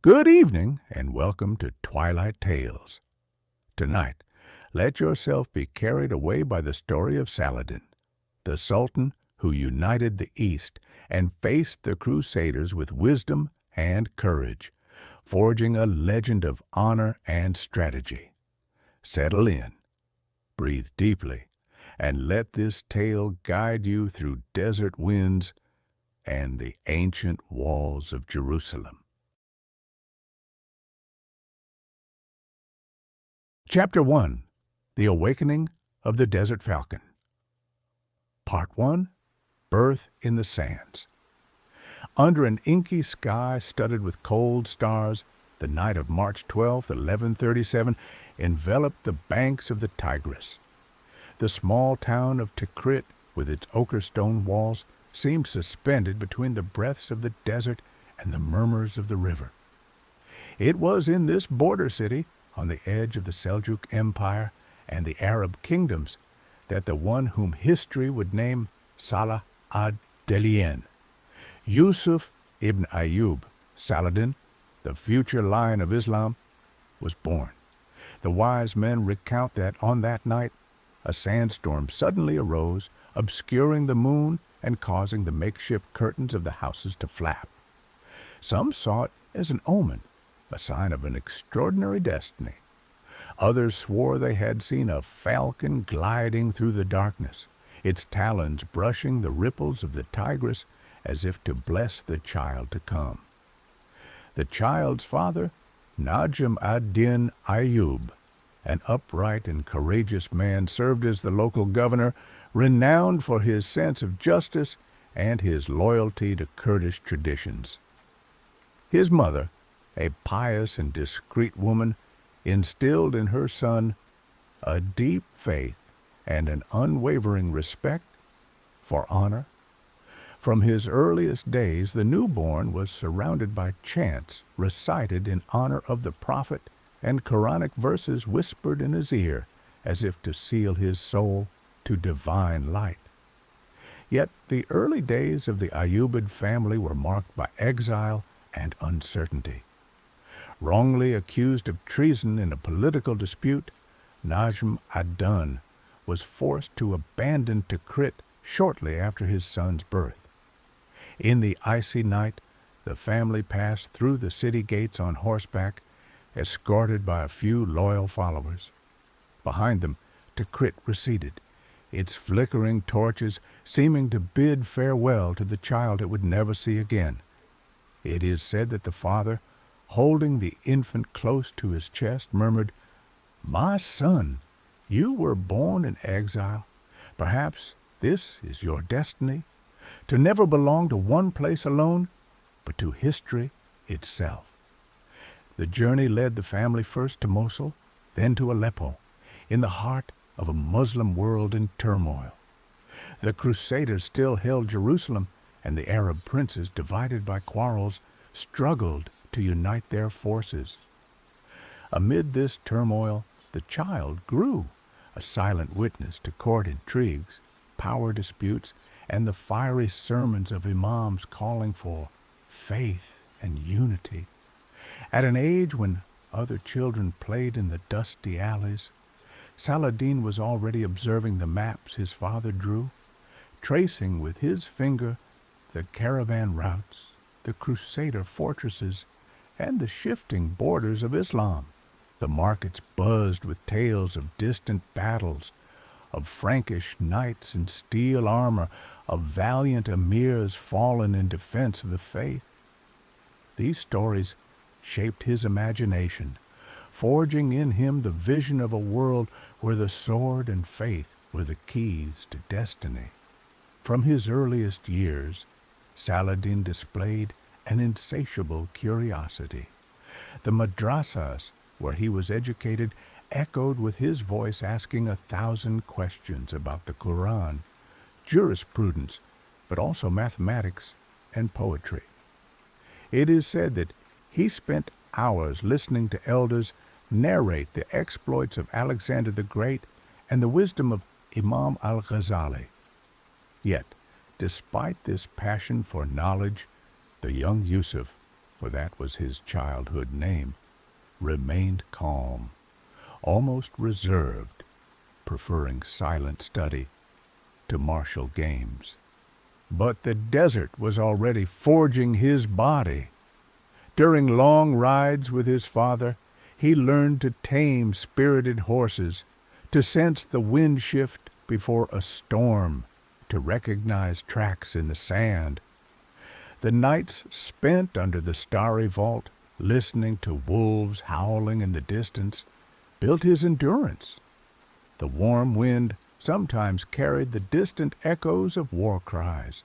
Good evening, and welcome to Twilight Tales. Tonight, let yourself be carried away by the story of Saladin, the Sultan who united the East and faced the Crusaders with wisdom and courage, forging a legend of honor and strategy. Settle in, breathe deeply, and let this tale guide you through desert winds and the ancient walls of Jerusalem. Chapter 1. The Awakening of the Desert Falcon. Part 1. Birth in the Sands. Under an inky sky studded with cold stars, the night of March 12, 1137, enveloped the banks of the Tigris. The small town of Tikrit, with its ochre stone walls, seemed suspended between the breaths of the desert and the murmurs of the river. It was in this border city, on the edge of the Seljuk Empire and the Arab kingdoms, that the one whom history would name Salah ad-Din, Yusuf ibn Ayyub, Saladin, the future lion of Islam, was born. The wise men recount that on that night a sandstorm suddenly arose, obscuring the moon and causing the makeshift curtains of the houses to flap. Some saw it as an omen, a sign of an extraordinary destiny. Others swore they had seen a falcon gliding through the darkness, its talons brushing the ripples of the Tigris as if to bless the child to come. The child's father, Najm ad-Din Ayyub, an upright and courageous man, served as the local governor, renowned for his sense of justice and his loyalty to Kurdish traditions. His mother, a pious and discreet woman, instilled in her son a deep faith and an unwavering respect for honor. From his earliest days, the newborn was surrounded by chants recited in honor of the prophet and Quranic verses whispered in his ear as if to seal his soul to divine light. Yet the early days of the Ayyubid family were marked by exile and uncertainty. Wrongly accused of treason in a political dispute, Najm ad-Din was forced to abandon Tikrit shortly after his son's birth. In the icy night, the family passed through the city gates on horseback, escorted by a few loyal followers. Behind them, Tikrit receded, its flickering torches seeming to bid farewell to the child it would never see again. It is said that the father, holding the infant close to his chest, murmured, "My son, you were born in exile. Perhaps this is your destiny, to never belong to one place alone, but to history itself." The journey led the family first to Mosul, then to Aleppo, in the heart of a Muslim world in turmoil. The Crusaders still held Jerusalem, and the Arab princes, divided by quarrels, struggled to unite their forces. Amid this turmoil, the child grew, a silent witness to court intrigues, power disputes, and the fiery sermons of imams calling for faith and unity. At an age when other children played in the dusty alleys, Saladin was already observing the maps his father drew, tracing with his finger the caravan routes, the Crusader fortresses, and the shifting borders of Islam. The markets buzzed with tales of distant battles, of Frankish knights in steel armor, of valiant emirs fallen in defense of the faith. These stories shaped his imagination, forging in him the vision of a world where the sword and faith were the keys to destiny. From his earliest years, Saladin displayed an insatiable curiosity. The madrasas where he was educated echoed with his voice asking 1,000 questions about the Quran, jurisprudence, but also mathematics and poetry. It is said that he spent hours listening to elders narrate the exploits of Alexander the Great and the wisdom of Imam al-Ghazali. Yet, despite this passion for knowledge, the young Yusuf for that was his childhood name, remained calm, almost reserved, preferring silent study to martial games. But the desert was already forging his body. During long rides with his father, he learned to tame spirited horses, to sense the wind shift before a storm, to recognize tracks in the sand. The nights spent under the starry vault, listening to wolves howling in the distance, built his endurance. The warm wind sometimes carried the distant echoes of war cries,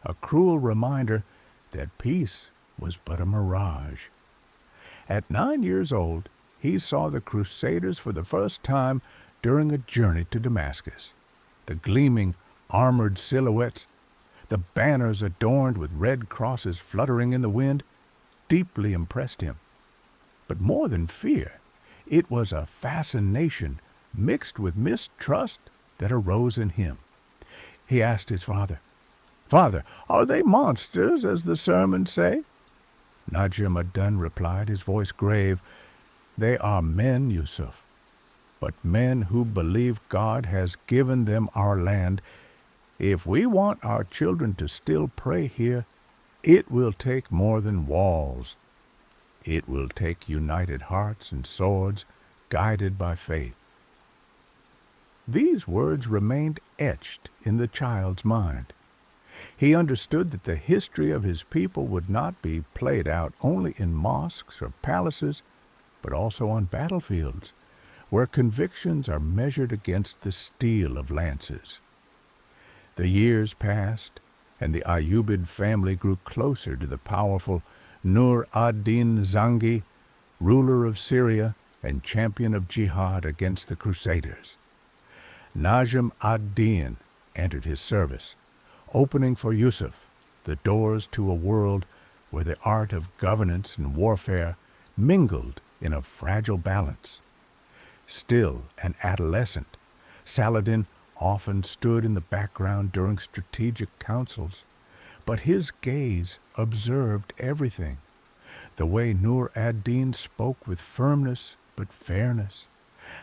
a cruel reminder that peace was but a mirage. At 9 years old, he saw the Crusaders for the first time during a journey to Damascus. The gleaming, armored silhouettes, the banners adorned with red crosses fluttering in the wind, deeply impressed him. But more than fear, it was a fascination mixed with mistrust that arose in him. He asked his father, "Father, are they monsters, as the sermons say?" Najm ad-Din replied, his voice grave, "They are men, Yusuf, but men who believe God has given them our land. If we want our children to still pray here, it will take more than walls. It will take united hearts and swords, guided by faith." These words remained etched in the child's mind. He understood that the history of his people would not be played out only in mosques or palaces, but also on battlefields, where convictions are measured against the steel of lances. The years passed, and the Ayyubid family grew closer to the powerful Nur ad-Din Zangi, ruler of Syria and champion of Jihad against the Crusaders. Najm ad-Din entered his service, opening for Yusuf the doors to a world where the art of governance and warfare mingled in a fragile balance. Still an adolescent, Saladin often stood in the background during strategic councils, but his gaze observed everything. The way Nur ad-Din spoke with firmness but fairness,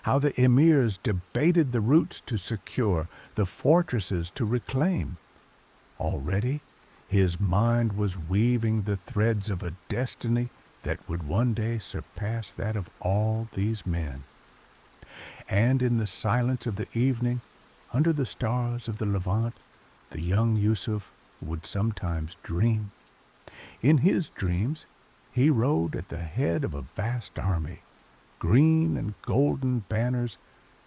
how the emirs debated the routes to secure, the fortresses to reclaim. Already his mind was weaving the threads of a destiny that would one day surpass that of all these men. And in the silence of the evening, under the stars of the Levant, the young Yusuf would sometimes dream. In his dreams, he rode at the head of a vast army, green and golden banners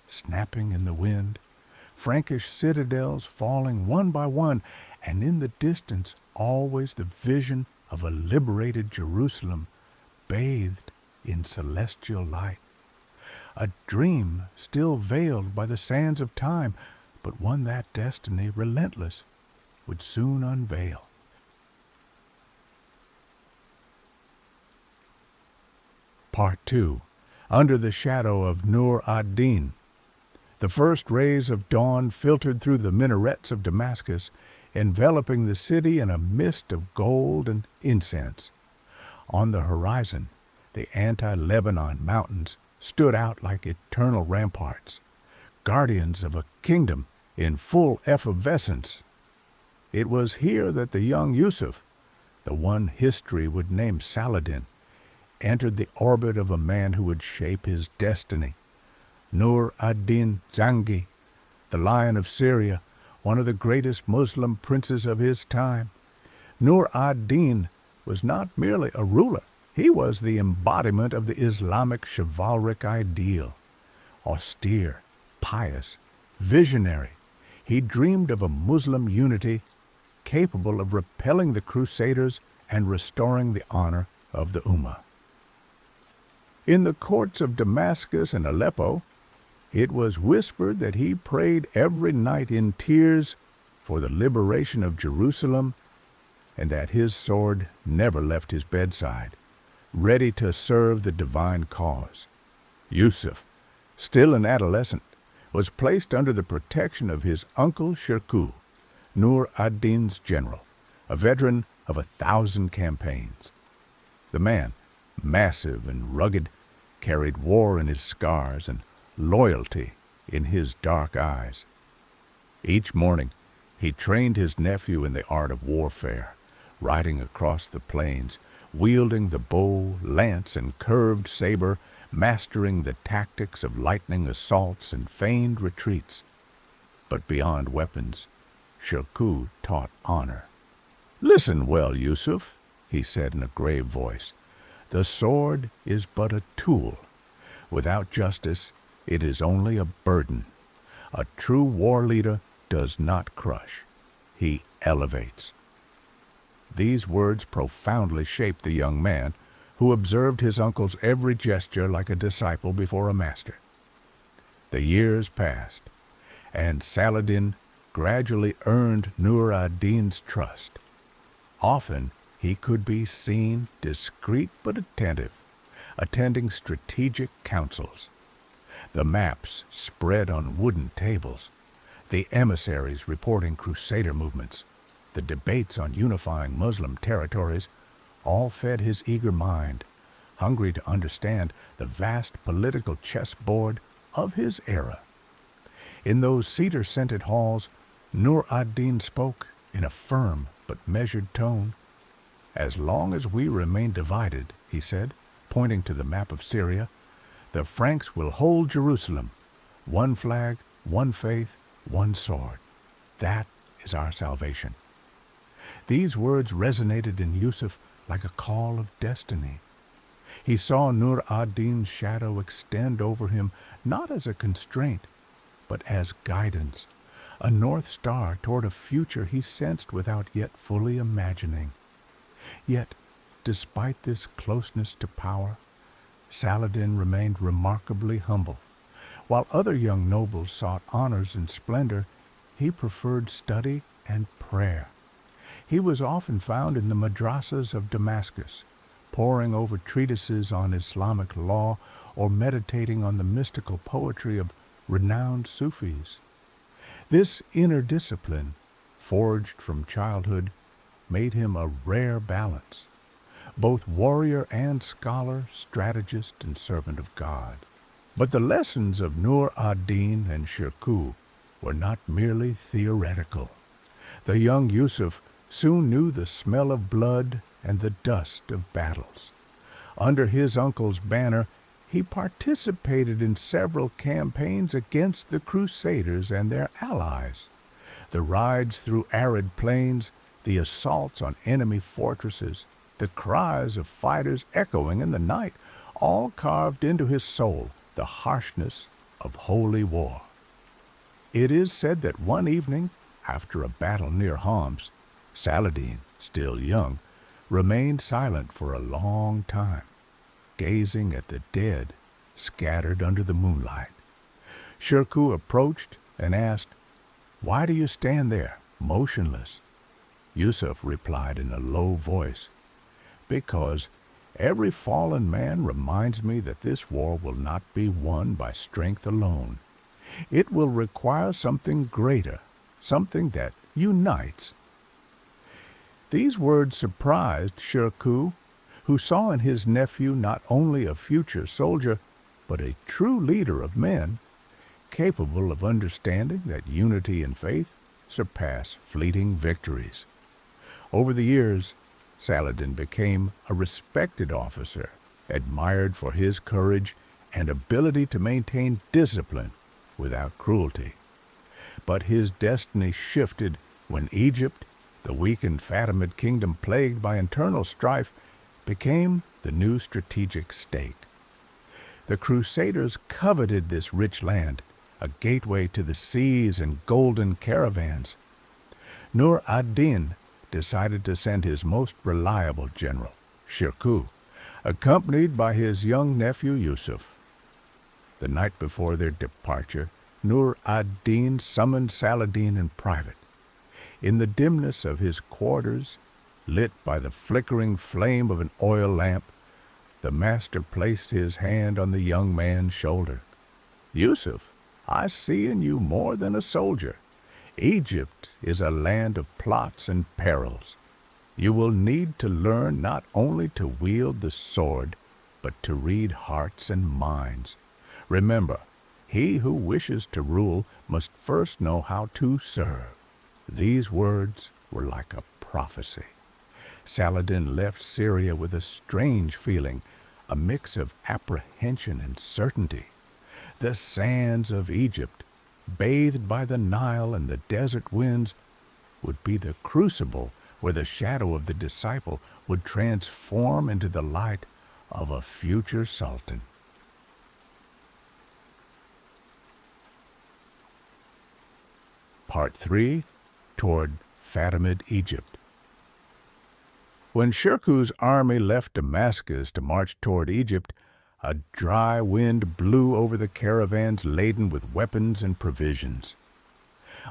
snapping in the wind, Frankish citadels falling one by one, and in the distance always the vision of a liberated Jerusalem bathed in celestial light. A dream still veiled by the sands of time, but one that destiny, relentless, would soon unveil. Part 2. Under the Shadow of Nur ad-Din. The first rays of dawn filtered through the minarets of Damascus, enveloping the city in a mist of gold and incense. On the horizon, the anti-Lebanon mountains stood out like eternal ramparts, guardians of a kingdom in full effervescence. It was here that the young Yusuf, the one history would name Saladin, entered the orbit of a man who would shape his destiny. Nur ad-Din Zangi, the Lion of Syria, one of the greatest Muslim princes of his time. Nur ad-Din was not merely a ruler. He was the embodiment of the Islamic chivalric ideal. Austere, pious, visionary, he dreamed of a Muslim unity capable of repelling the Crusaders and restoring the honor of the Ummah. In the courts of Damascus and Aleppo, it was whispered that he prayed every night in tears for the liberation of Jerusalem, and that his sword never left his bedside, ready to serve the divine cause. Yusuf, still an adolescent, was placed under the protection of his uncle Shirkuh, Nur ad-Din's general, a veteran of 1,000 campaigns. The man, massive and rugged, carried war in his scars and loyalty in his dark eyes. Each morning, he trained his nephew in the art of warfare, riding across the plains, wielding the bow, lance, and curved saber, mastering the tactics of lightning assaults and feigned retreats. But beyond weapons, Shirkuh taught honor. "Listen well, Yusuf," he said in a grave voice. "The sword is but a tool. Without justice, it is only a burden. A true war leader does not crush. He elevates." These words profoundly shaped the young man, who observed his uncle's every gesture like a disciple before a master. The years passed, and Saladin gradually earned Nur ad-Din's trust. Often he could be seen, discreet but attentive, attending strategic councils. The maps spread on wooden tables, the emissaries reporting Crusader movements, the debates on unifying Muslim territories, all fed his eager mind, hungry to understand the vast political chessboard of his era. In those cedar-scented halls, Nur ad-Din spoke in a firm but measured tone. "As long as we remain divided," he said, pointing to the map of Syria, "the Franks will hold Jerusalem. One flag, one faith, one sword. That is our salvation." These words resonated in Yusuf like a call of destiny. He saw Nur ad-Din's shadow extend over him not as a constraint, but as guidance, a north star toward a future he sensed without yet fully imagining. Yet, despite this closeness to power, Saladin remained remarkably humble. While other young nobles sought honors and splendor, he preferred study and prayer. He was often found in the madrasas of Damascus, poring over treatises on Islamic law or meditating on the mystical poetry of renowned Sufis. This inner discipline, forged from childhood, made him a rare balance, both warrior and scholar, strategist and servant of God. But the lessons of Nur ad-Din and Shirkuh were not merely theoretical. The young Yusuf soon knew the smell of blood and the dust of battles. Under his uncle's banner, he participated in several campaigns against the Crusaders and their allies. The rides through arid plains, the assaults on enemy fortresses, the cries of fighters echoing in the night, all carved into his soul the harshness of holy war. It is said that one evening, after a battle near Homs, Saladin, still young, remained silent for a long time, gazing at the dead scattered under the moonlight. Shirkuh approached and asked, "Why do you stand there, motionless?" Yusuf replied in a low voice, "Because every fallen man reminds me that this war will not be won by strength alone. It will require something greater, something that unites." These words surprised Shirkuh, who saw in his nephew not only a future soldier, but a true leader of men, capable of understanding that unity and faith surpass fleeting victories. Over the years, Saladin became a respected officer, admired for his courage and ability to maintain discipline without cruelty. But his destiny shifted when Egypt, the weakened Fatimid kingdom plagued by internal strife, became the new strategic stake. The Crusaders coveted this rich land, a gateway to the seas and golden caravans. Nur ad-Din decided to send his most reliable general, Shirkuh, accompanied by his young nephew Yusuf. The night before their departure, Nur ad-Din summoned Saladin in private. In the dimness of his quarters, lit by the flickering flame of an oil lamp, the master placed his hand on the young man's shoulder. "Yusuf, I see in you more than a soldier. Egypt is a land of plots and perils. You will need to learn not only to wield the sword, but to read hearts and minds. Remember, he who wishes to rule must first know how to serve. These words were like a prophecy. Saladin left Syria with a strange feeling, a mix of apprehension and certainty. The sands of Egypt, bathed by the Nile and the desert winds, would be the crucible where the shadow of the disciple would transform into the light of a future sultan. Part 3. Toward Fatimid, Egypt. When Shirkuh's army left Damascus to march toward Egypt, a dry wind blew over the caravans laden with weapons and provisions.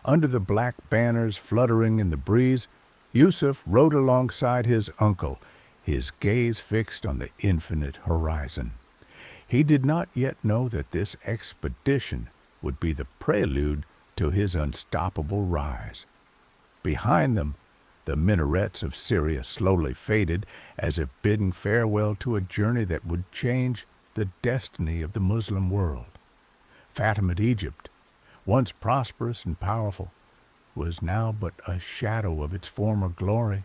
Under the black banners fluttering in the breeze, Yusuf rode alongside his uncle, his gaze fixed on the infinite horizon. He did not yet know that this expedition would be the prelude to his unstoppable rise. Behind them, the minarets of Syria slowly faded, as if bidding farewell to a journey that would change the destiny of the Muslim world. Fatimid Egypt, once prosperous and powerful, was now but a shadow of its former glory.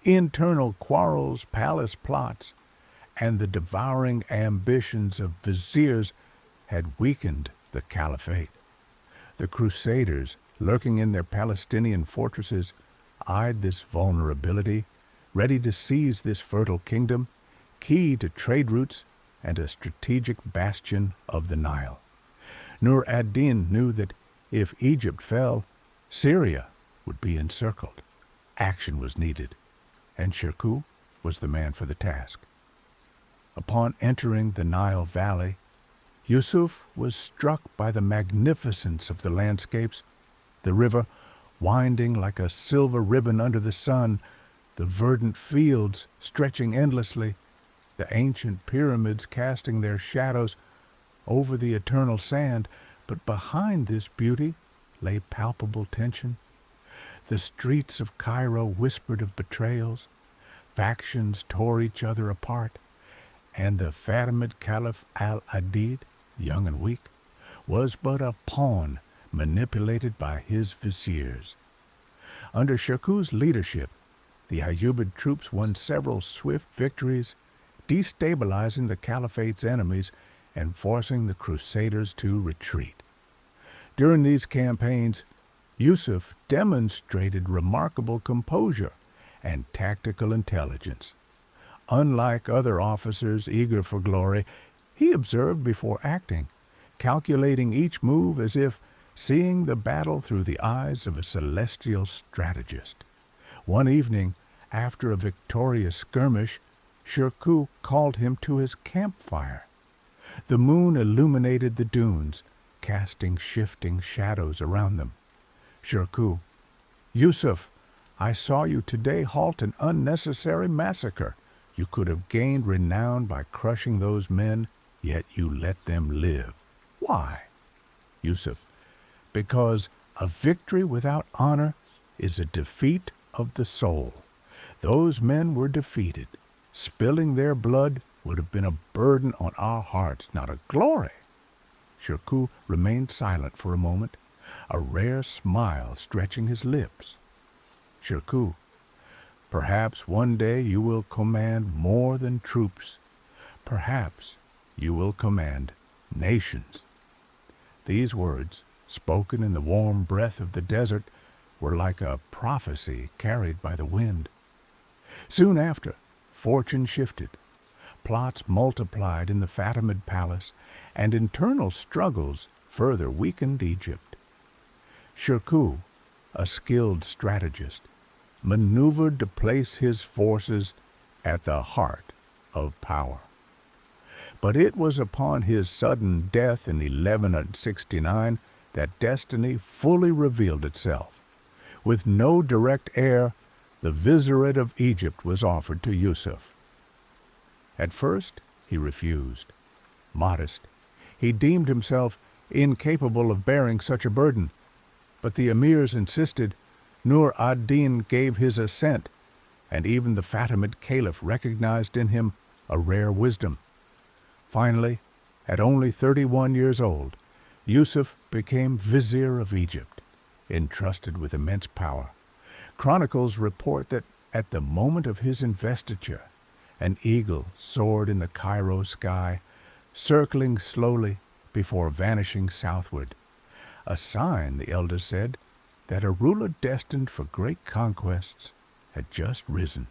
Internal quarrels, palace plots, and the devouring ambitions of viziers had weakened the caliphate. The Crusaders, lurking in their Palestinian fortresses, eyed this vulnerability, ready to seize this fertile kingdom, key to trade routes and a strategic bastion of the Nile. Nur ad-Din knew that if Egypt fell, Syria would be encircled. Action was needed, and Shirkuh was the man for the task. Upon entering the Nile Valley, Yusuf was struck by the magnificence of the landscapes, the river winding like a silver ribbon under the sun, the verdant fields stretching endlessly, the ancient pyramids casting their shadows over the eternal sand. But behind this beauty lay palpable tension. The streets of Cairo whispered of betrayals, factions tore each other apart, and the Fatimid Caliph al-Adid, young and weak, was but a pawn manipulated by his viziers. Under Shirkuh's leadership, the Ayyubid troops won several swift victories, destabilizing the caliphate's enemies and forcing the Crusaders to retreat. During these campaigns, Yusuf demonstrated remarkable composure and tactical intelligence. Unlike other officers eager for glory, he observed before acting, calculating each move as if seeing the battle through the eyes of a celestial strategist. One evening, after a victorious skirmish, Shirkuh called him to his campfire. The moon illuminated the dunes, casting shifting shadows around them. Shirkuh: "Yusuf, I saw you today halt an unnecessary massacre. You could have gained renown by crushing those men, yet you let them live. Why?" Yusuf: "Because a victory without honor is a defeat of the soul. Those men were defeated. Spilling their blood would have been a burden on our hearts, not a glory." Shirkuh remained silent for a moment, a rare smile stretching his lips. Shirkuh: "Perhaps one day you will command more than troops. Perhaps you will command nations." These words, spoken in the warm breath of the desert, were like a prophecy carried by the wind. Soon after, fortune shifted. Plots multiplied in the Fatimid palace, and internal struggles further weakened Egypt. Shirkuh, a skilled strategist, maneuvered to place his forces at the heart of power. But it was upon his sudden death in 1169 that destiny fully revealed itself. With no direct heir, the Vizierate of Egypt was offered to Yusuf. At first, he refused. Modest, he deemed himself incapable of bearing such a burden, but the emirs insisted. Nur ad-Din gave his assent, and even the Fatimid Caliph recognized in him a rare wisdom. Finally, at only 31 years old, Yusuf became Vizier of Egypt, entrusted with immense power. Chronicles report that at the moment of his investiture, an eagle soared in the Cairo sky, circling slowly before vanishing southward, a sign, the elders said, that a ruler destined for great conquests had just risen.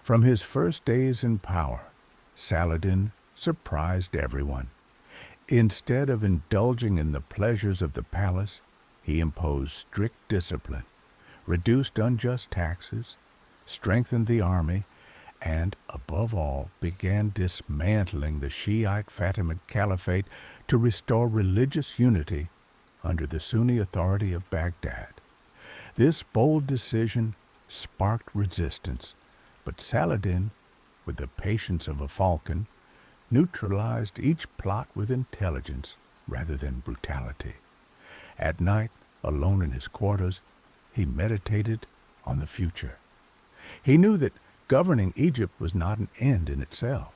From his first days in power, Saladin surprised everyone. Instead of indulging in the pleasures of the palace, he imposed strict discipline, reduced unjust taxes, strengthened the army, and, above all, began dismantling the Shiite Fatimid Caliphate to restore religious unity under the Sunni authority of Baghdad. This bold decision sparked resistance, but Saladin, with the patience of a falcon, neutralized each plot with intelligence rather than brutality. At night, alone in his quarters, he meditated on the future. He knew that governing Egypt was not an end in itself.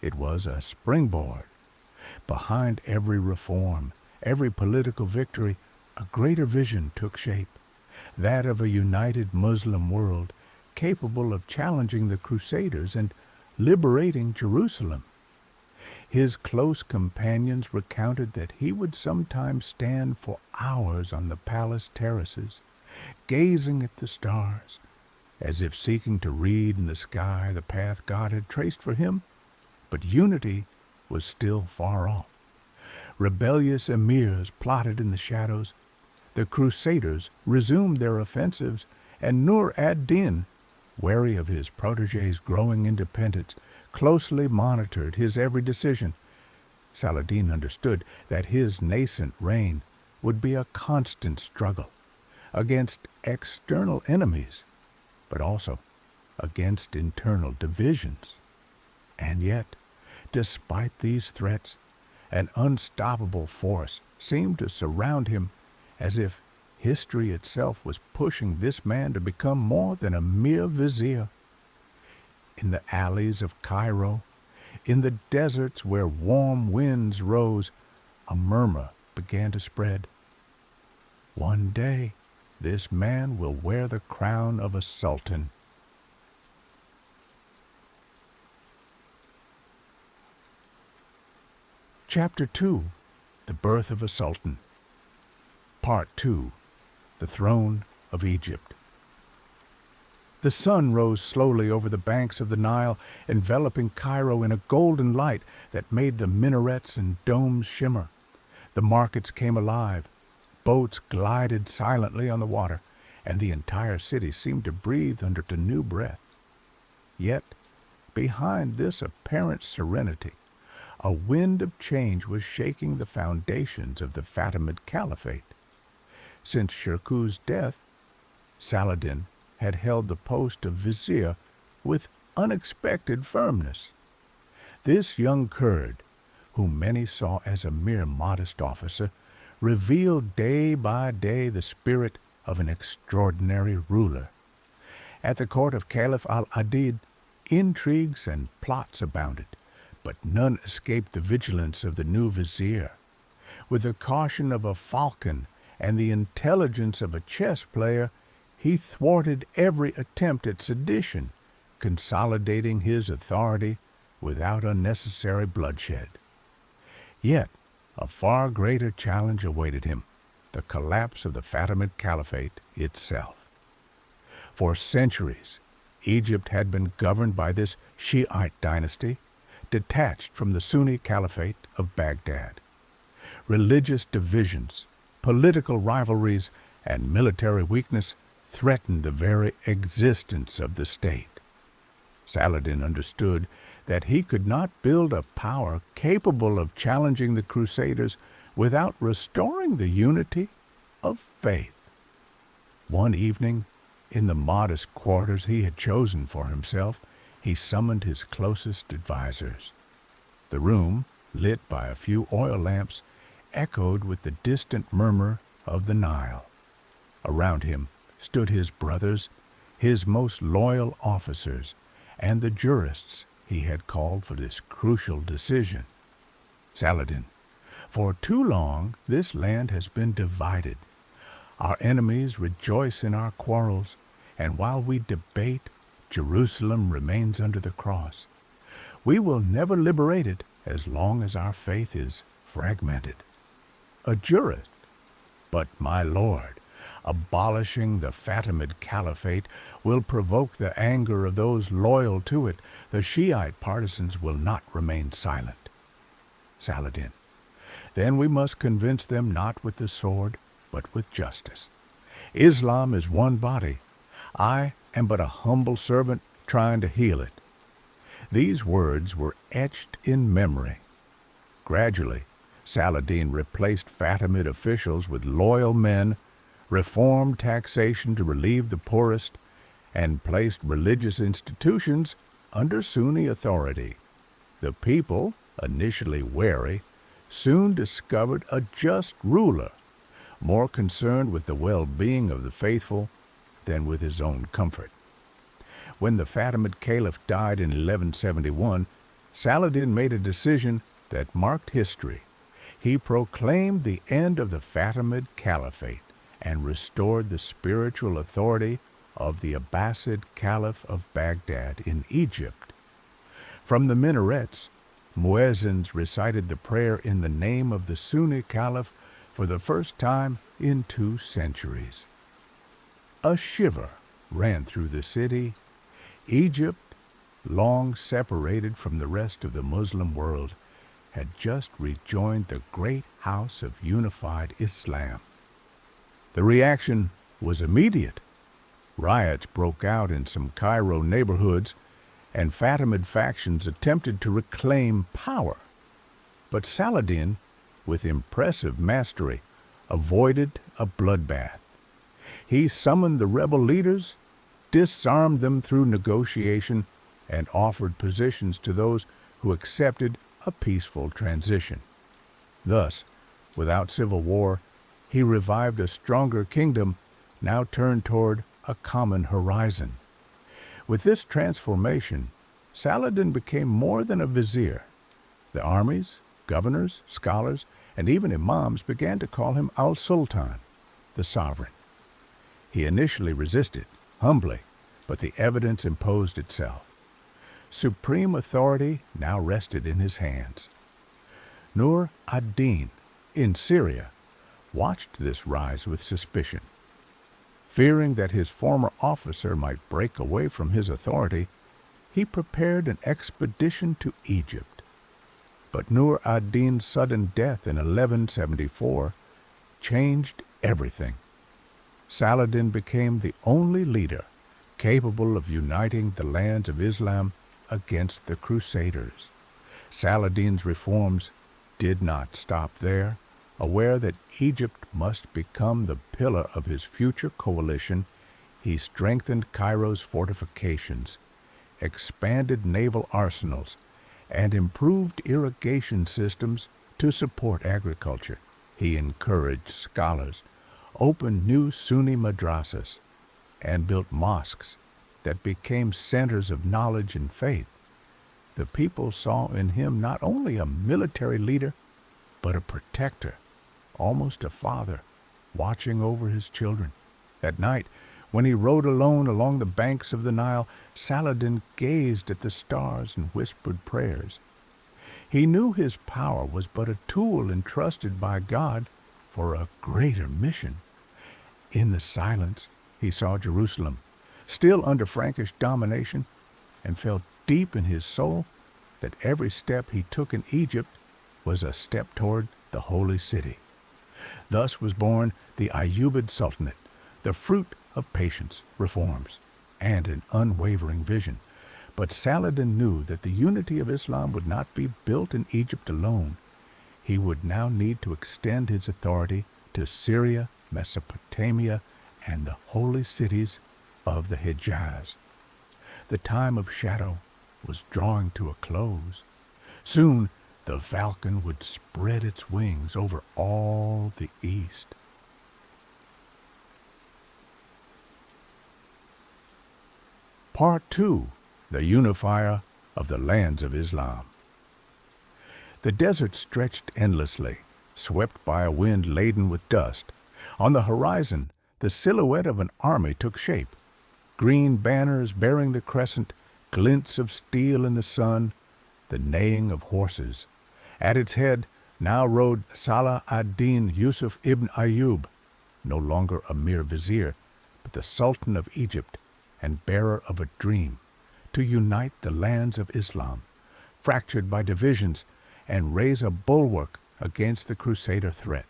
It was a springboard. Behind every reform, every political victory, a greater vision took shape, that of a united Muslim world capable of challenging the Crusaders and liberating Jerusalem. His close companions recounted that he would sometimes stand for hours on the palace terraces, gazing at the stars, as if seeking to read in the sky the path God had traced for him, but unity was still far off. Rebellious emirs plotted in the shadows, the Crusaders resumed their offensives, and Nur ad-Din, wary of his protégé's growing independence, closely monitored his every decision. Saladin understood that his nascent reign would be a constant struggle against external enemies, but also against internal divisions. And yet, despite these threats, an unstoppable force seemed to surround him, as if history itself was pushing this man to become more than a mere vizier. In the alleys of Cairo, in the deserts where warm winds rose, a murmur began to spread. One day, this man will wear the crown of a sultan. Chapter 2. The Birth of a Sultan. Part 2. The Throne of Egypt. The sun rose slowly over the banks of the Nile, enveloping Cairo in a golden light that made the minarets and domes shimmer. The markets came alive. Boats glided silently on the water, and the entire city seemed to breathe under a new breath. Yet, behind this apparent serenity, a wind of change was shaking the foundations of the Fatimid Caliphate. Since Shirkuh's death, Saladin had held the post of vizier with unexpected firmness. This young Kurd, whom many saw as a mere modest officer, revealed day by day the spirit of an extraordinary ruler. At the court of Caliph al-Adid, intrigues and plots abounded, but none escaped the vigilance of the new vizier. With the caution of a falcon and the intelligence of a chess player, he thwarted every attempt at sedition, consolidating his authority without unnecessary bloodshed. Yet, a far greater challenge awaited him, the collapse of the Fatimid Caliphate itself. For centuries, Egypt had been governed by this Shiite dynasty, detached from the Sunni Caliphate of Baghdad. Religious divisions, political rivalries, and military weakness threatened the very existence of the state. Saladin understood that he could not build a power capable of challenging the Crusaders without restoring the unity of faith. One evening, in the modest quarters he had chosen for himself, he summoned his closest advisers. The room, lit by a few oil lamps, echoed with the distant murmur of the Nile. Around him stood his brothers, his most loyal officers, and the jurists he had called for this crucial decision. Saladin, for too long this land has been divided. Our enemies rejoice in our quarrels, and while we debate, Jerusalem remains under the cross. We will never liberate it as long as our faith is fragmented. A jurist, but my lord, abolishing the Fatimid Caliphate will provoke the anger of those loyal to it. The Shiite partisans will not remain silent. Saladin, then we must convince them not with the sword, but with justice. Islam is one body. I am but a humble servant trying to heal it. These words were etched in memory. Gradually, Saladin replaced Fatimid officials with loyal men, reformed taxation to relieve the poorest, and placed religious institutions under Sunni authority. The people, initially wary, soon discovered a just ruler, more concerned with the well-being of the faithful than with his own comfort. When the Fatimid Caliph died in 1171, Saladin made a decision that marked history. He proclaimed the end of the Fatimid Caliphate and restored the spiritual authority of the Abbasid Caliph of Baghdad in Egypt. From the minarets, muezzins recited the prayer in the name of the Sunni Caliph for the first time in 2 centuries. A shiver ran through the city. Egypt, long separated from the rest of the Muslim world, had just rejoined the great house of unified Islam. The reaction was immediate. Riots broke out in some Cairo neighborhoods, and Fatimid factions attempted to reclaim power. But Saladin, with impressive mastery, avoided a bloodbath. He summoned the rebel leaders, disarmed them through negotiation, and offered positions to those who accepted a peaceful transition. Thus, without civil war, he revived a stronger kingdom now turned toward a common horizon. With this transformation, Saladin became more than a vizier. The armies, governors, scholars, and even imams began to call him Al-Sultan, the sovereign. He initially resisted, humbly, but the evidence imposed itself. Supreme authority now rested in his hands. Nur ad-Din, in Syria, watched this rise with suspicion. Fearing that his former officer might break away from his authority, he prepared an expedition to Egypt. But Nur ad-Din's sudden death in 1174 changed everything. Saladin became the only leader capable of uniting the lands of Islam against the Crusaders. Saladin's reforms did not stop there. Aware that Egypt must become the pillar of his future coalition, he strengthened Cairo's fortifications, expanded naval arsenals, and improved irrigation systems to support agriculture. He encouraged scholars, opened new Sunni madrasas, and built mosques that became centers of knowledge and faith. The people saw in him not only a military leader, but a protector, almost a father, watching over his children. At night, when he rode alone along the banks of the Nile, Saladin gazed at the stars and whispered prayers. He knew his power was but a tool entrusted by God for a greater mission. In the silence, he saw Jerusalem, still under Frankish domination, and felt deep in his soul that every step he took in Egypt was a step toward the holy city. Thus was born the Ayyubid Sultanate, the fruit of patience, reforms, and an unwavering vision. But Saladin knew that the unity of Islam would not be built in Egypt alone. He would now need to extend his authority to Syria, Mesopotamia, and the holy cities of the Hijaz. The time of shadow was drawing to a close. Soon the falcon would spread its wings over all the east. Part 2, the Unifier of the Lands of Islam. The desert stretched endlessly, swept by a wind laden with dust. On the horizon, the silhouette of an army took shape. Green banners bearing the Crescent, glints of steel in the sun, the neighing of horses. At its head now rode Saladin Yusuf ibn Ayyub, no longer a mere vizier, but the Sultan of Egypt and bearer of a dream, to unite the lands of Islam, fractured by divisions, and raise a bulwark against the Crusader threat.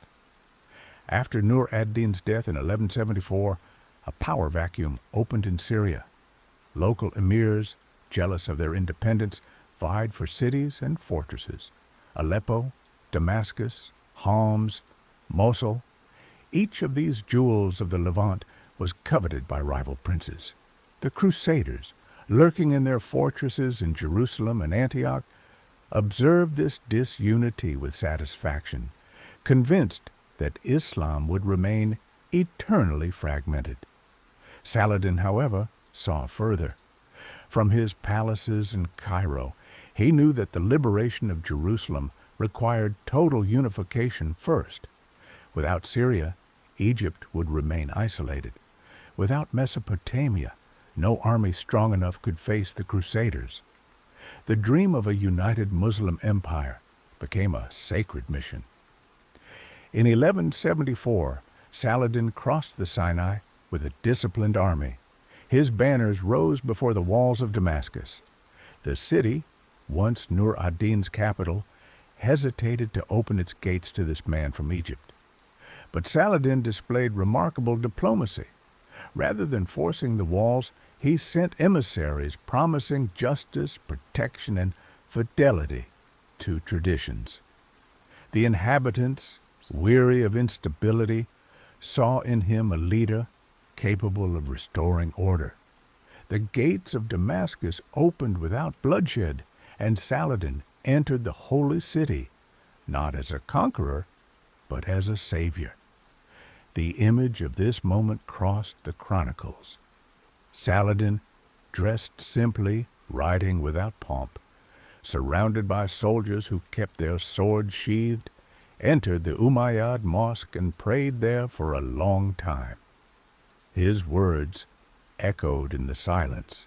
After Nur ad-Din's death in 1174, a power vacuum opened in Syria. Local emirs, jealous of their independence, vied for cities and fortresses. Aleppo, Damascus, Homs, Mosul. Each of these jewels of the Levant was coveted by rival princes. The Crusaders, lurking in their fortresses in Jerusalem and Antioch, observed this disunity with satisfaction, convinced that Islam would remain eternally fragmented. Saladin, however, saw further. From his palaces in Cairo, he knew that the liberation of Jerusalem required total unification first. Without Syria, Egypt would remain isolated. Without Mesopotamia, no army strong enough could face the Crusaders. The dream of a united Muslim empire became a sacred mission. In 1174, Saladin crossed the Sinai with a disciplined army. His banners rose before the walls of Damascus. The city, once Nur ad-Din's capital, hesitated to open its gates to this man from Egypt. But Saladin displayed remarkable diplomacy. Rather than forcing the walls, he sent emissaries promising justice, protection, and fidelity to traditions. The inhabitants, weary of instability, saw in him a leader capable of restoring order. The gates of Damascus opened without bloodshed, and Saladin entered the holy city, not as a conqueror, but as a savior. The image of this moment crossed the chronicles. Saladin, dressed simply, riding without pomp, surrounded by soldiers who kept their swords sheathed, entered the Umayyad mosque and prayed there for a long time. His words echoed in the silence.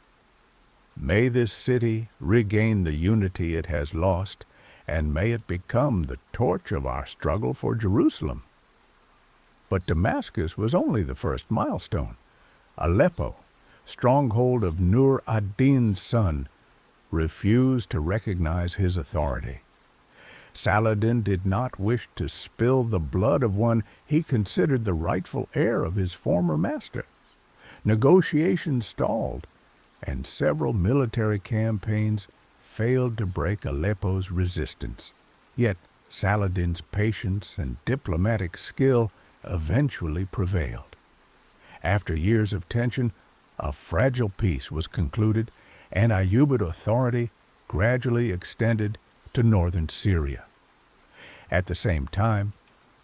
May this city regain the unity it has lost, and may it become the torch of our struggle for Jerusalem. But Damascus was only the first milestone. Aleppo, stronghold of Nur ad-Din's son, refused to recognize his authority. Saladin did not wish to spill the blood of one he considered the rightful heir of his former master. Negotiations stalled, and several military campaigns failed to break Aleppo's resistance. Yet Saladin's patience and diplomatic skill eventually prevailed. After years of tension, a fragile peace was concluded, and Ayyubid authority gradually extended to northern Syria. At the same time,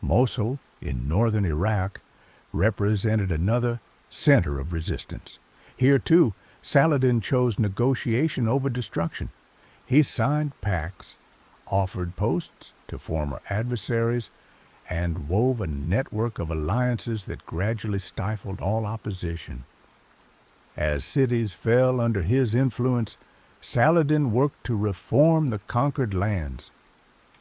Mosul, in northern Iraq, represented another center of resistance. Here, too, Saladin chose negotiation over destruction. He signed pacts, offered posts to former adversaries, and wove a network of alliances that gradually stifled all opposition. As cities fell under his influence, Saladin worked to reform the conquered lands.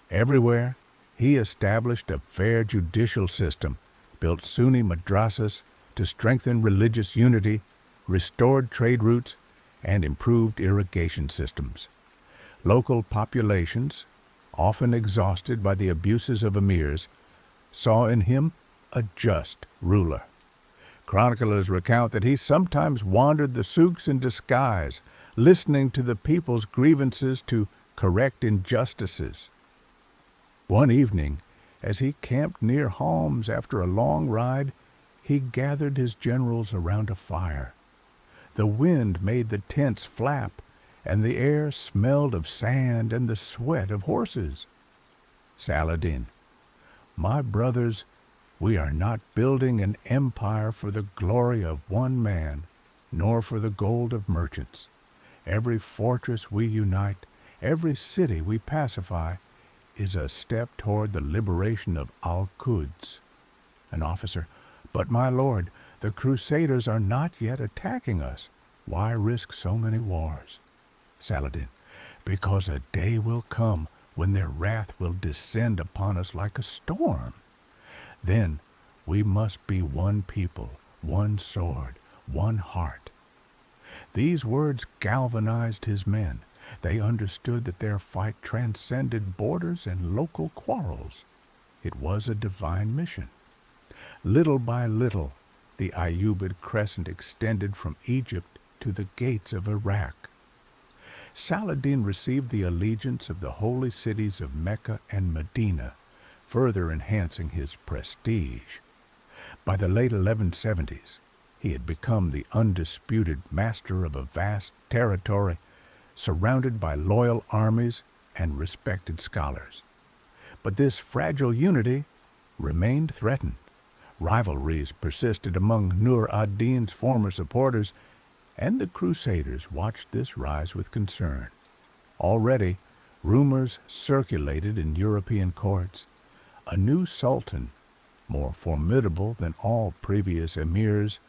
Everywhere, he established a fair judicial system, built Sunni madrasas to strengthen religious unity, restored trade routes, and improved irrigation systems. Local populations, often exhausted by the abuses of emirs, saw in him a just ruler. Chroniclers recount that he sometimes wandered the souks in disguise, listening to the people's grievances to correct injustices. One evening, as he camped near Homs after a long ride, he gathered his generals around a fire. The wind made the tents flap, and the air smelled of sand and the sweat of horses. Saladin, my brothers, we are not building an empire for the glory of one man. nor for the gold of merchants. Every fortress we unite, every city we pacify, is a step toward the liberation of Al-Quds. An officer, but my lord, the Crusaders are not yet attacking us. Why risk so many wars? Saladin, because a day will come when their wrath will descend upon us like a storm. Then we must be one people, one sword, one heart. These words galvanized his men. They understood that their fight transcended borders and local quarrels. It was a divine mission. Little by little, the Ayyubid Crescent extended from Egypt to the gates of Iraq. Saladin received the allegiance of the holy cities of Mecca and Medina, further enhancing his prestige. By the late 1170s, he had become the undisputed master of a vast territory, surrounded by loyal armies and respected scholars. But this fragile unity remained threatened. Rivalries persisted among Nur ad-Din's former supporters, and the Crusaders watched this rise with concern. Already, rumors circulated in European courts. A new sultan, more formidable than all previous emirs,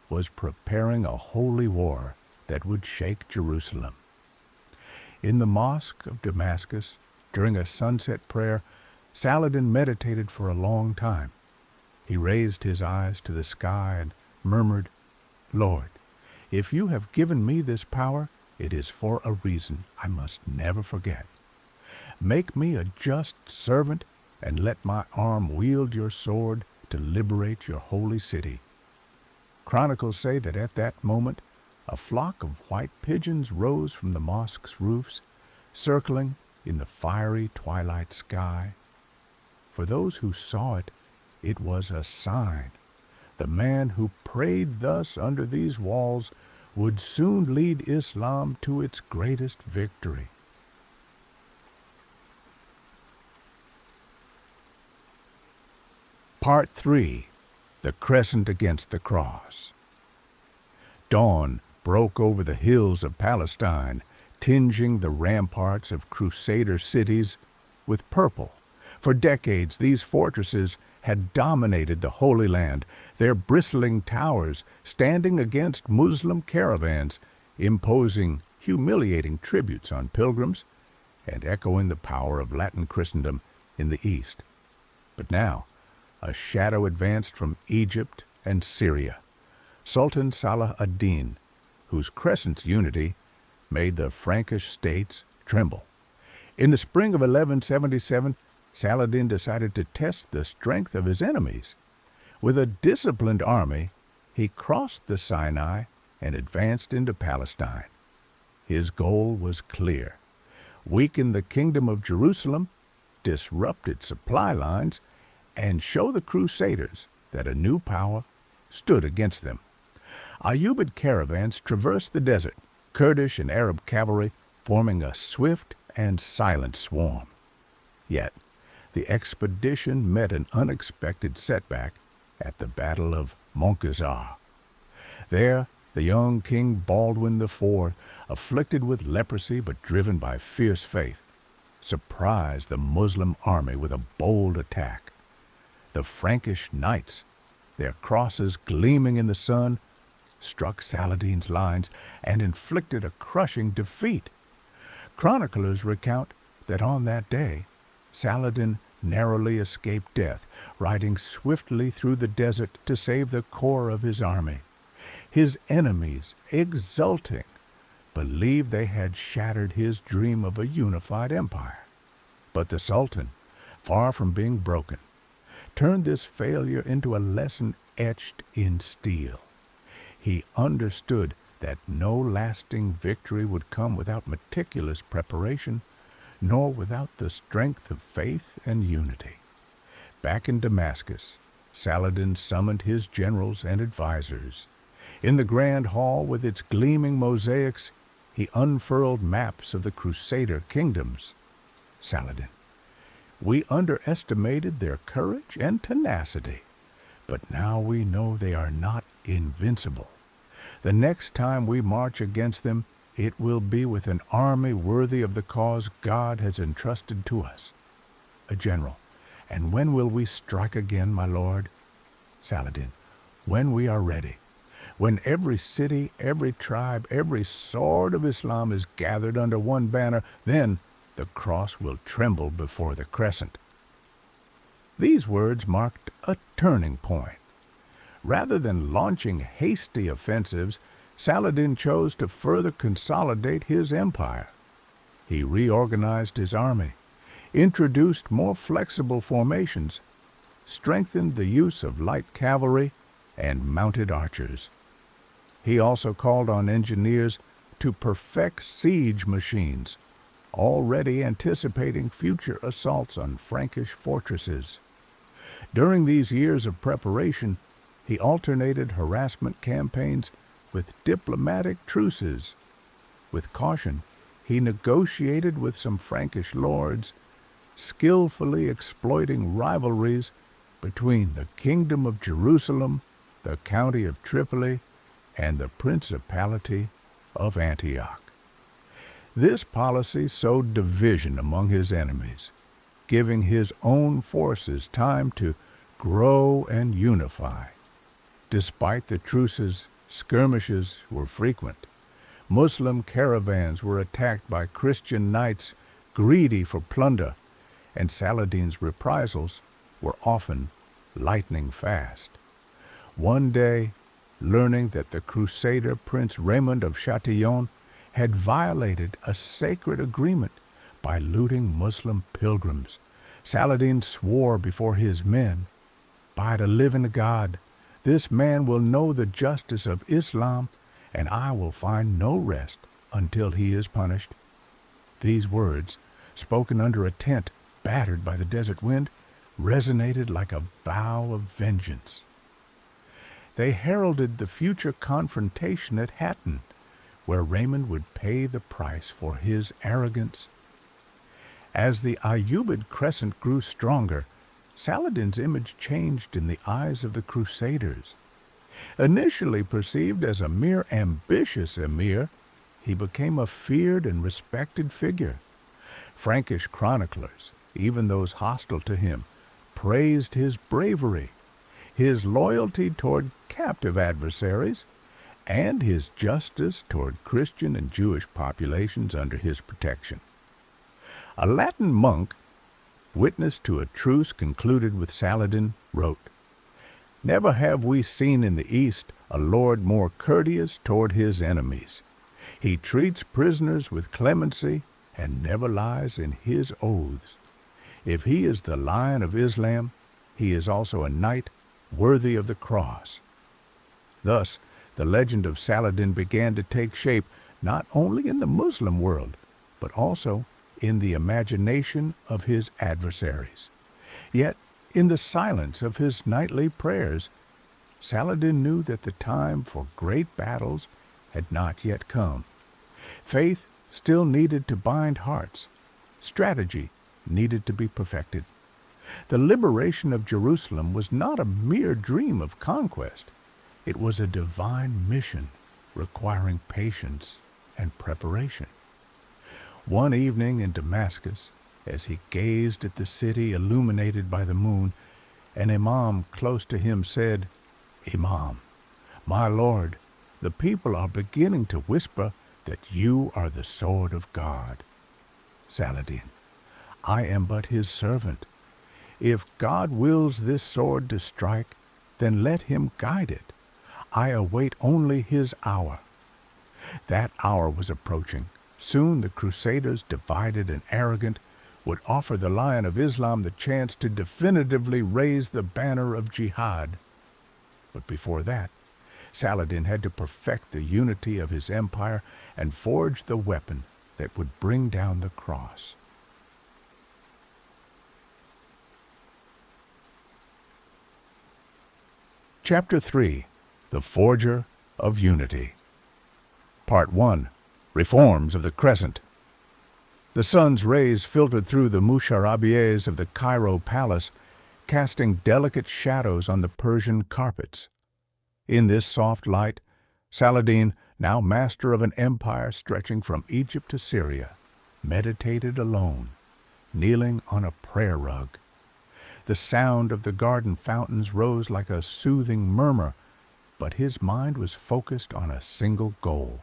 was preparing a holy war that would shake Jerusalem. In the mosque of Damascus, during a sunset prayer, Saladin meditated for a long time. He raised his eyes to the sky and murmured, "Lord, if you have given me this power, it is for a reason I must never forget. Make me a just servant, and let my arm wield your sword to liberate your holy city." Chronicles say that at that moment, a flock of white pigeons rose from the mosque's roofs, circling in the fiery twilight sky. For those who saw it, it was a sign. The man who prayed thus under these walls would soon lead Islam to its greatest victory. Part 3. The Crescent against the Cross. Dawn broke over the hills of Palestine, tinging the ramparts of Crusader cities with purple. For decades, these fortresses had dominated the Holy Land, their bristling towers standing against Muslim caravans, imposing humiliating tributes on pilgrims and echoing the power of Latin Christendom in the East. But now, a shadow advanced from Egypt and Syria, Sultan Saladin, whose Crescent's unity made the Frankish states tremble. In the spring of 1177, Saladin decided to test the strength of his enemies. With a disciplined army, he crossed the Sinai and advanced into Palestine. His goal was clear: weaken the kingdom of Jerusalem, disrupt its supply lines, and show the Crusaders that a new power stood against them. Ayyubid caravans traversed the desert, Kurdish and Arab cavalry forming a swift and silent swarm. Yet, the expedition met an unexpected setback at the Battle of Montgazar. There, the young King Baldwin IV, afflicted with leprosy but driven by fierce faith, surprised the Muslim army with a bold attack. The Frankish knights, their crosses gleaming in the sun, struck Saladin's lines and inflicted a crushing defeat. Chroniclers recount that on that day, Saladin narrowly escaped death, riding swiftly through the desert to save the core of his army. His enemies, exulting, believed they had shattered his dream of a unified empire. But the Sultan, far from being broken, turned this failure into a lesson etched in steel. He understood that no lasting victory would come without meticulous preparation, nor without the strength of faith and unity. Back in Damascus, Saladin summoned his generals and advisors. In the grand hall with its gleaming mosaics, he unfurled maps of the Crusader kingdoms. Saladin: "We underestimated their courage and tenacity, but now we know they are not invincible. The next time we march against them, it will be with an army worthy of the cause God has entrusted to us. A general, and when will we strike again, my lord? Saladin, when we are ready. When every city, every tribe, every sword of Islam is gathered under one banner, then the cross will tremble before the Crescent. These words marked a turning point. Rather than launching hasty offensives, Saladin chose to further consolidate his empire. He reorganized his army, introduced more flexible formations, strengthened the use of light cavalry and mounted archers. He also called on engineers to perfect siege machines, already anticipating future assaults on Frankish fortresses. During these years of preparation, he alternated harassment campaigns with diplomatic truces. With caution, he negotiated with some Frankish lords, skillfully exploiting rivalries between the Kingdom of Jerusalem, the County of Tripoli, and the Principality of Antioch. This policy sowed division among his enemies, giving his own forces time to grow and unify. Despite the truces, skirmishes were frequent. Muslim caravans were attacked by Christian knights greedy for plunder, and Saladin's reprisals were often lightning fast. One day, learning that the Crusader Prince Raymond of Chatillon had violated a sacred agreement by looting Muslim pilgrims, Saladin swore before his men, "By the living God, this man will know the justice of Islam, and I will find no rest until he is punished." These words, spoken under a tent battered by the desert wind, resonated like a vow of vengeance. They heralded the future confrontation at Hattin, where Raymond would pay the price for his arrogance. As the Ayyubid Crescent grew stronger, Saladin's image changed in the eyes of the Crusaders. Initially perceived as a mere ambitious emir, he became a feared and respected figure. Frankish chroniclers, even those hostile to him, praised his bravery, his loyalty toward captive adversaries, and his justice toward Christian and Jewish populations under his protection. A Latin monk, witness to a truce concluded with Saladin, wrote, "Never have we seen in the East a lord more courteous toward his enemies. He treats prisoners with clemency and never lies in his oaths. If he is the Lion of Islam, he is also a knight worthy of the cross." Thus, the legend of Saladin began to take shape not only in the Muslim world, but also in the imagination of his adversaries. Yet, in the silence of his nightly prayers, Saladin knew that the time for great battles had not yet come. Faith still needed to bind hearts. Strategy needed to be perfected. The liberation of Jerusalem was not a mere dream of conquest. It was a divine mission requiring patience and preparation. One evening in Damascus, as he gazed at the city illuminated by the moon, an imam close to him said, "Imam, my lord, the people are beginning to whisper that you are the sword of God." Saladin, "I am but his servant. If God wills this sword to strike, then let him guide it. I await only his hour." That hour was approaching. Soon the Crusaders, divided and arrogant, would offer the Lion of Islam the chance to definitively raise the banner of Jihad. But before that, Saladin had to perfect the unity of his empire and forge the weapon that would bring down the cross. Chapter 3. The Forger of Unity. Part 1. Reforms of the Crescent. The sun's rays filtered through the musharabiehs of the Cairo palace, casting delicate shadows on the Persian carpets. In this soft light, Saladin, now master of an empire stretching from Egypt to Syria, meditated alone, kneeling on a prayer rug. The sound of the garden fountains rose like a soothing murmur, but his mind was focused on a single goal: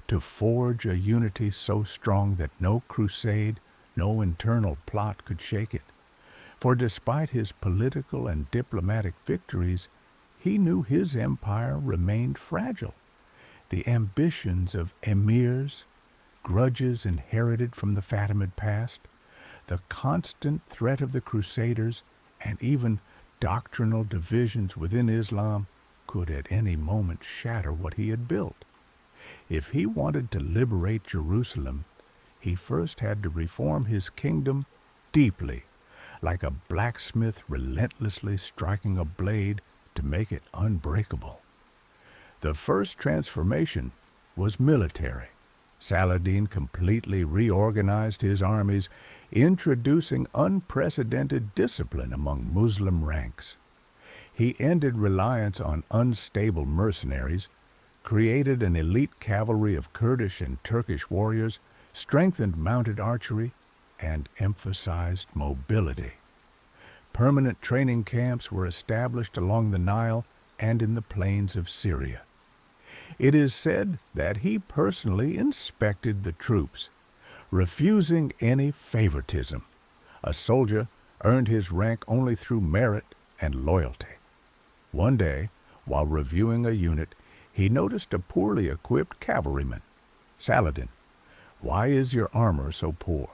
to forge a unity so strong that no crusade, no internal plot could shake it. For despite his political and diplomatic victories, he knew his empire remained fragile. The ambitions of emirs, grudges inherited from the Fatimid past, the constant threat of the Crusaders, and even doctrinal divisions within Islam could at any moment shatter what he had built. If he wanted to liberate Jerusalem, he first had to reform his kingdom deeply, like a blacksmith relentlessly striking a blade to make it unbreakable. The first transformation was military. Saladin completely reorganized his armies, introducing unprecedented discipline among Muslim ranks. He ended reliance on unstable mercenaries, created an elite cavalry of Kurdish and Turkish warriors, strengthened mounted archery, and emphasized mobility. Permanent training camps were established along the Nile and in the plains of Syria. It is said that he personally inspected the troops, refusing any favoritism. A soldier earned his rank only through merit and loyalty. One day, while reviewing a unit, he noticed a poorly equipped cavalryman. "Saladin, why is your armor so poor?"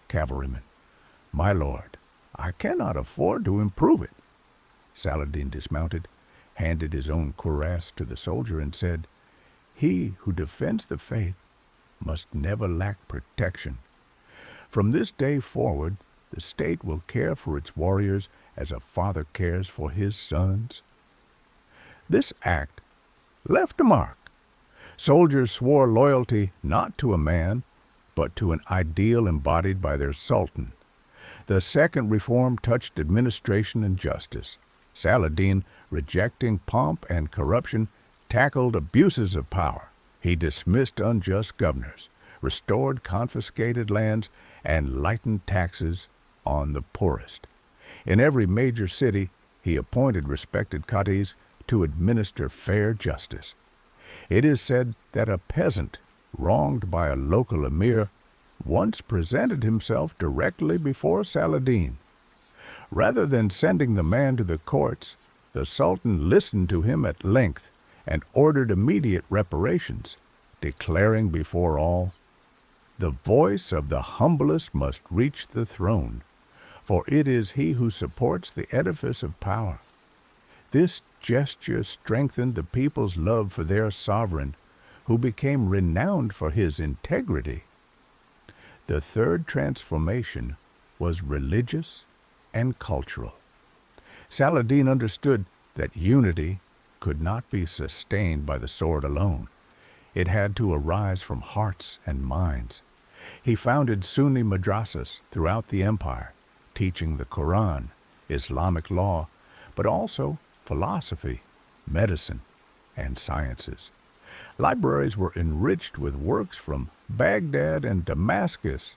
Cavalryman: "My lord, I cannot afford to improve it." Saladin dismounted, handed his own cuirass to the soldier, and said, "He who defends the faith must never lack protection. From this day forward, the state will care for its warriors as a father cares for his sons." This act left a mark. Soldiers swore loyalty not to a man, but to an ideal embodied by their Sultan. The second reform touched administration and justice. Saladin, rejecting pomp and corruption, tackled abuses of power. He dismissed unjust governors, restored confiscated lands, and lightened taxes on the poorest. In every major city, he appointed respected qadis to administer fair justice. It is said that a peasant, wronged by a local emir, once presented himself directly before Saladin. Rather than sending the man to the courts, the Sultan listened to him at length and ordered immediate reparations, declaring before all, "The voice of the humblest must reach the throne, for it is he who supports the edifice of power." This gesture strengthened the people's love for their sovereign, who became renowned for his integrity. The third transformation was religious and cultural. Saladin understood that unity could not be sustained by the sword alone. It had to arise from hearts and minds. He founded Sunni madrasas throughout the empire, teaching the Quran, Islamic law, but also philosophy, medicine, and sciences. Libraries were enriched with works from Baghdad and Damascus.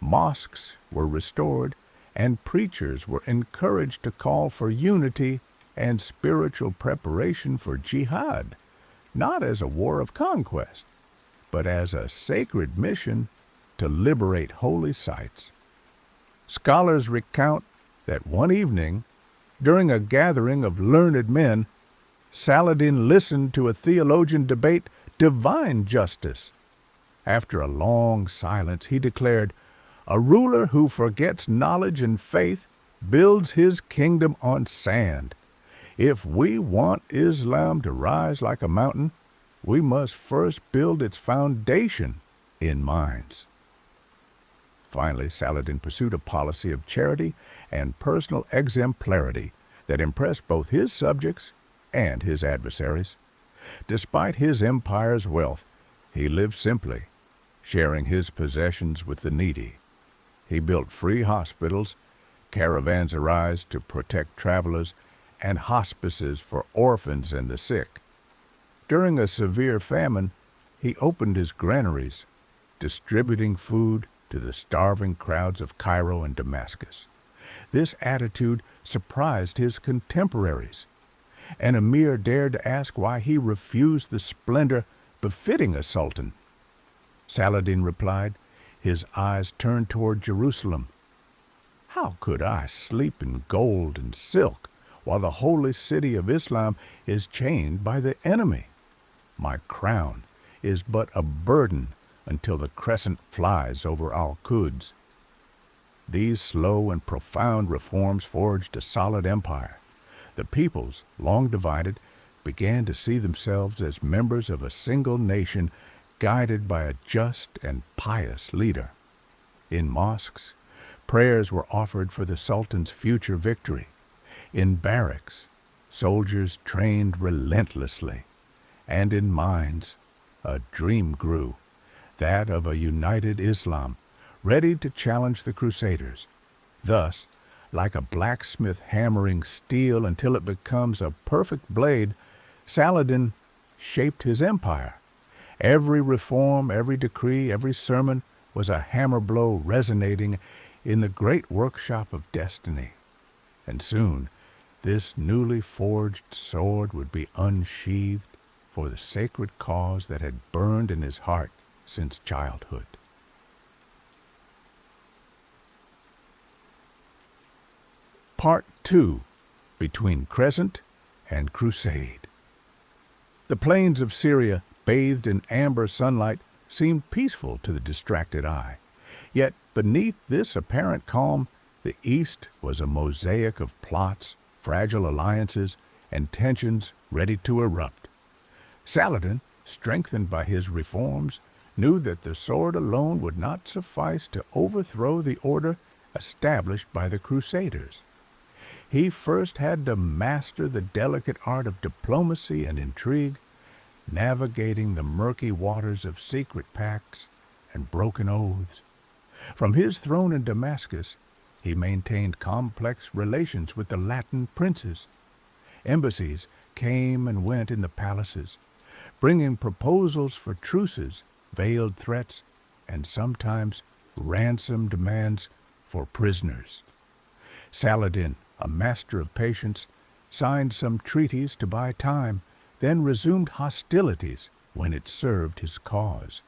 Mosques were restored, and preachers were encouraged to call for unity and spiritual preparation for Jihad, not as a war of conquest, but as a sacred mission to liberate holy sites. Scholars recount that one evening, during a gathering of learned men, Saladin listened to a theologian debate divine justice. After a long silence, he declared, "A ruler who forgets knowledge and faith builds his kingdom on sand. If we want Islam to rise like a mountain, we must first build its foundation in minds." Finally, Saladin pursued a policy of charity and personal exemplarity that impressed both his subjects and his adversaries. Despite his empire's wealth, he lived simply, sharing his possessions with the needy. He built free hospitals, caravanserais to protect travelers, and hospices for orphans and the sick. During a severe famine, he opened his granaries, distributing food to the starving crowds of Cairo and Damascus. This attitude surprised his contemporaries. An emir dared to ask why he refused the splendor befitting a sultan. Saladin replied, his eyes turned toward Jerusalem. How could I sleep in gold and silk while the holy city of Islam is chained by the enemy? My crown is but a burden until the Crescent flies over Al-Quds. These slow and profound reforms forged a solid empire. The peoples, long divided, began to see themselves as members of a single nation guided by a just and pious leader. In mosques, prayers were offered for the Sultan's future victory. In barracks, soldiers trained relentlessly. And in mines, a dream grew, that of a united Islam, ready to challenge the Crusaders. Thus, like a blacksmith hammering steel until it becomes a perfect blade, Saladin shaped his empire. Every reform, every decree, every sermon was a hammer blow resonating in the great workshop of destiny. And soon, this newly forged sword would be unsheathed for the sacred cause that had burned in his heart since childhood. Part 2. Between Crescent and Crusade. The plains of Syria, bathed in amber sunlight, seemed peaceful to the distracted eye. Yet beneath this apparent calm, the East was a mosaic of plots, fragile alliances, and tensions ready to erupt. Saladin, strengthened by his reforms, knew that the sword alone would not suffice to overthrow the order established by the Crusaders. He first had to master the delicate art of diplomacy and intrigue, navigating the murky waters of secret pacts and broken oaths. From his throne in Damascus, he maintained complex relations with the Latin princes. Embassies came and went in the palaces, bringing proposals for truces, veiled threats, and sometimes ransom demands for prisoners. Saladin, a master of patience, signed some treaties to buy time, then resumed hostilities when it served his cause.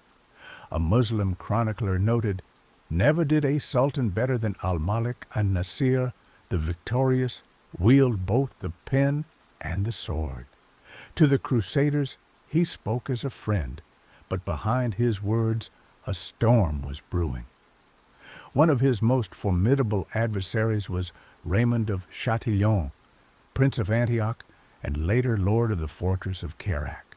A Muslim chronicler noted, "Never did a sultan better than Al-Malik an-Nasir, the victorious, wield both the pen and the sword. To the Crusaders he spoke as a friend, but behind his words a storm was brewing." One of his most formidable adversaries was Raymond of Chatillon, Prince of Antioch and later lord of the fortress of Kerak.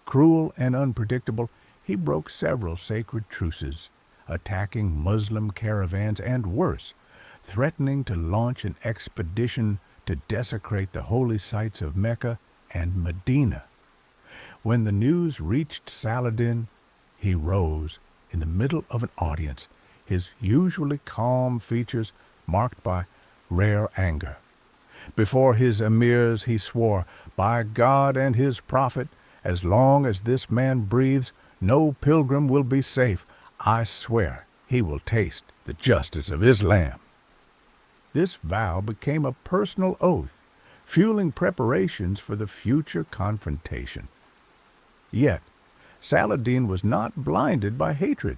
Cruel and unpredictable, he broke several sacred truces, attacking Muslim caravans and worse, threatening to launch an expedition to desecrate the holy sites of Mecca and Medina. When the news reached Saladin, he rose in the middle of an audience, his usually calm features marked by rare anger. Before his emirs he swore, "By God and his prophet, as long as this man breathes, no pilgrim will be safe. I swear he will taste the justice of Islam." This vow became a personal oath, fueling preparations for the future confrontation. Yet, Saladin was not blinded by hatred.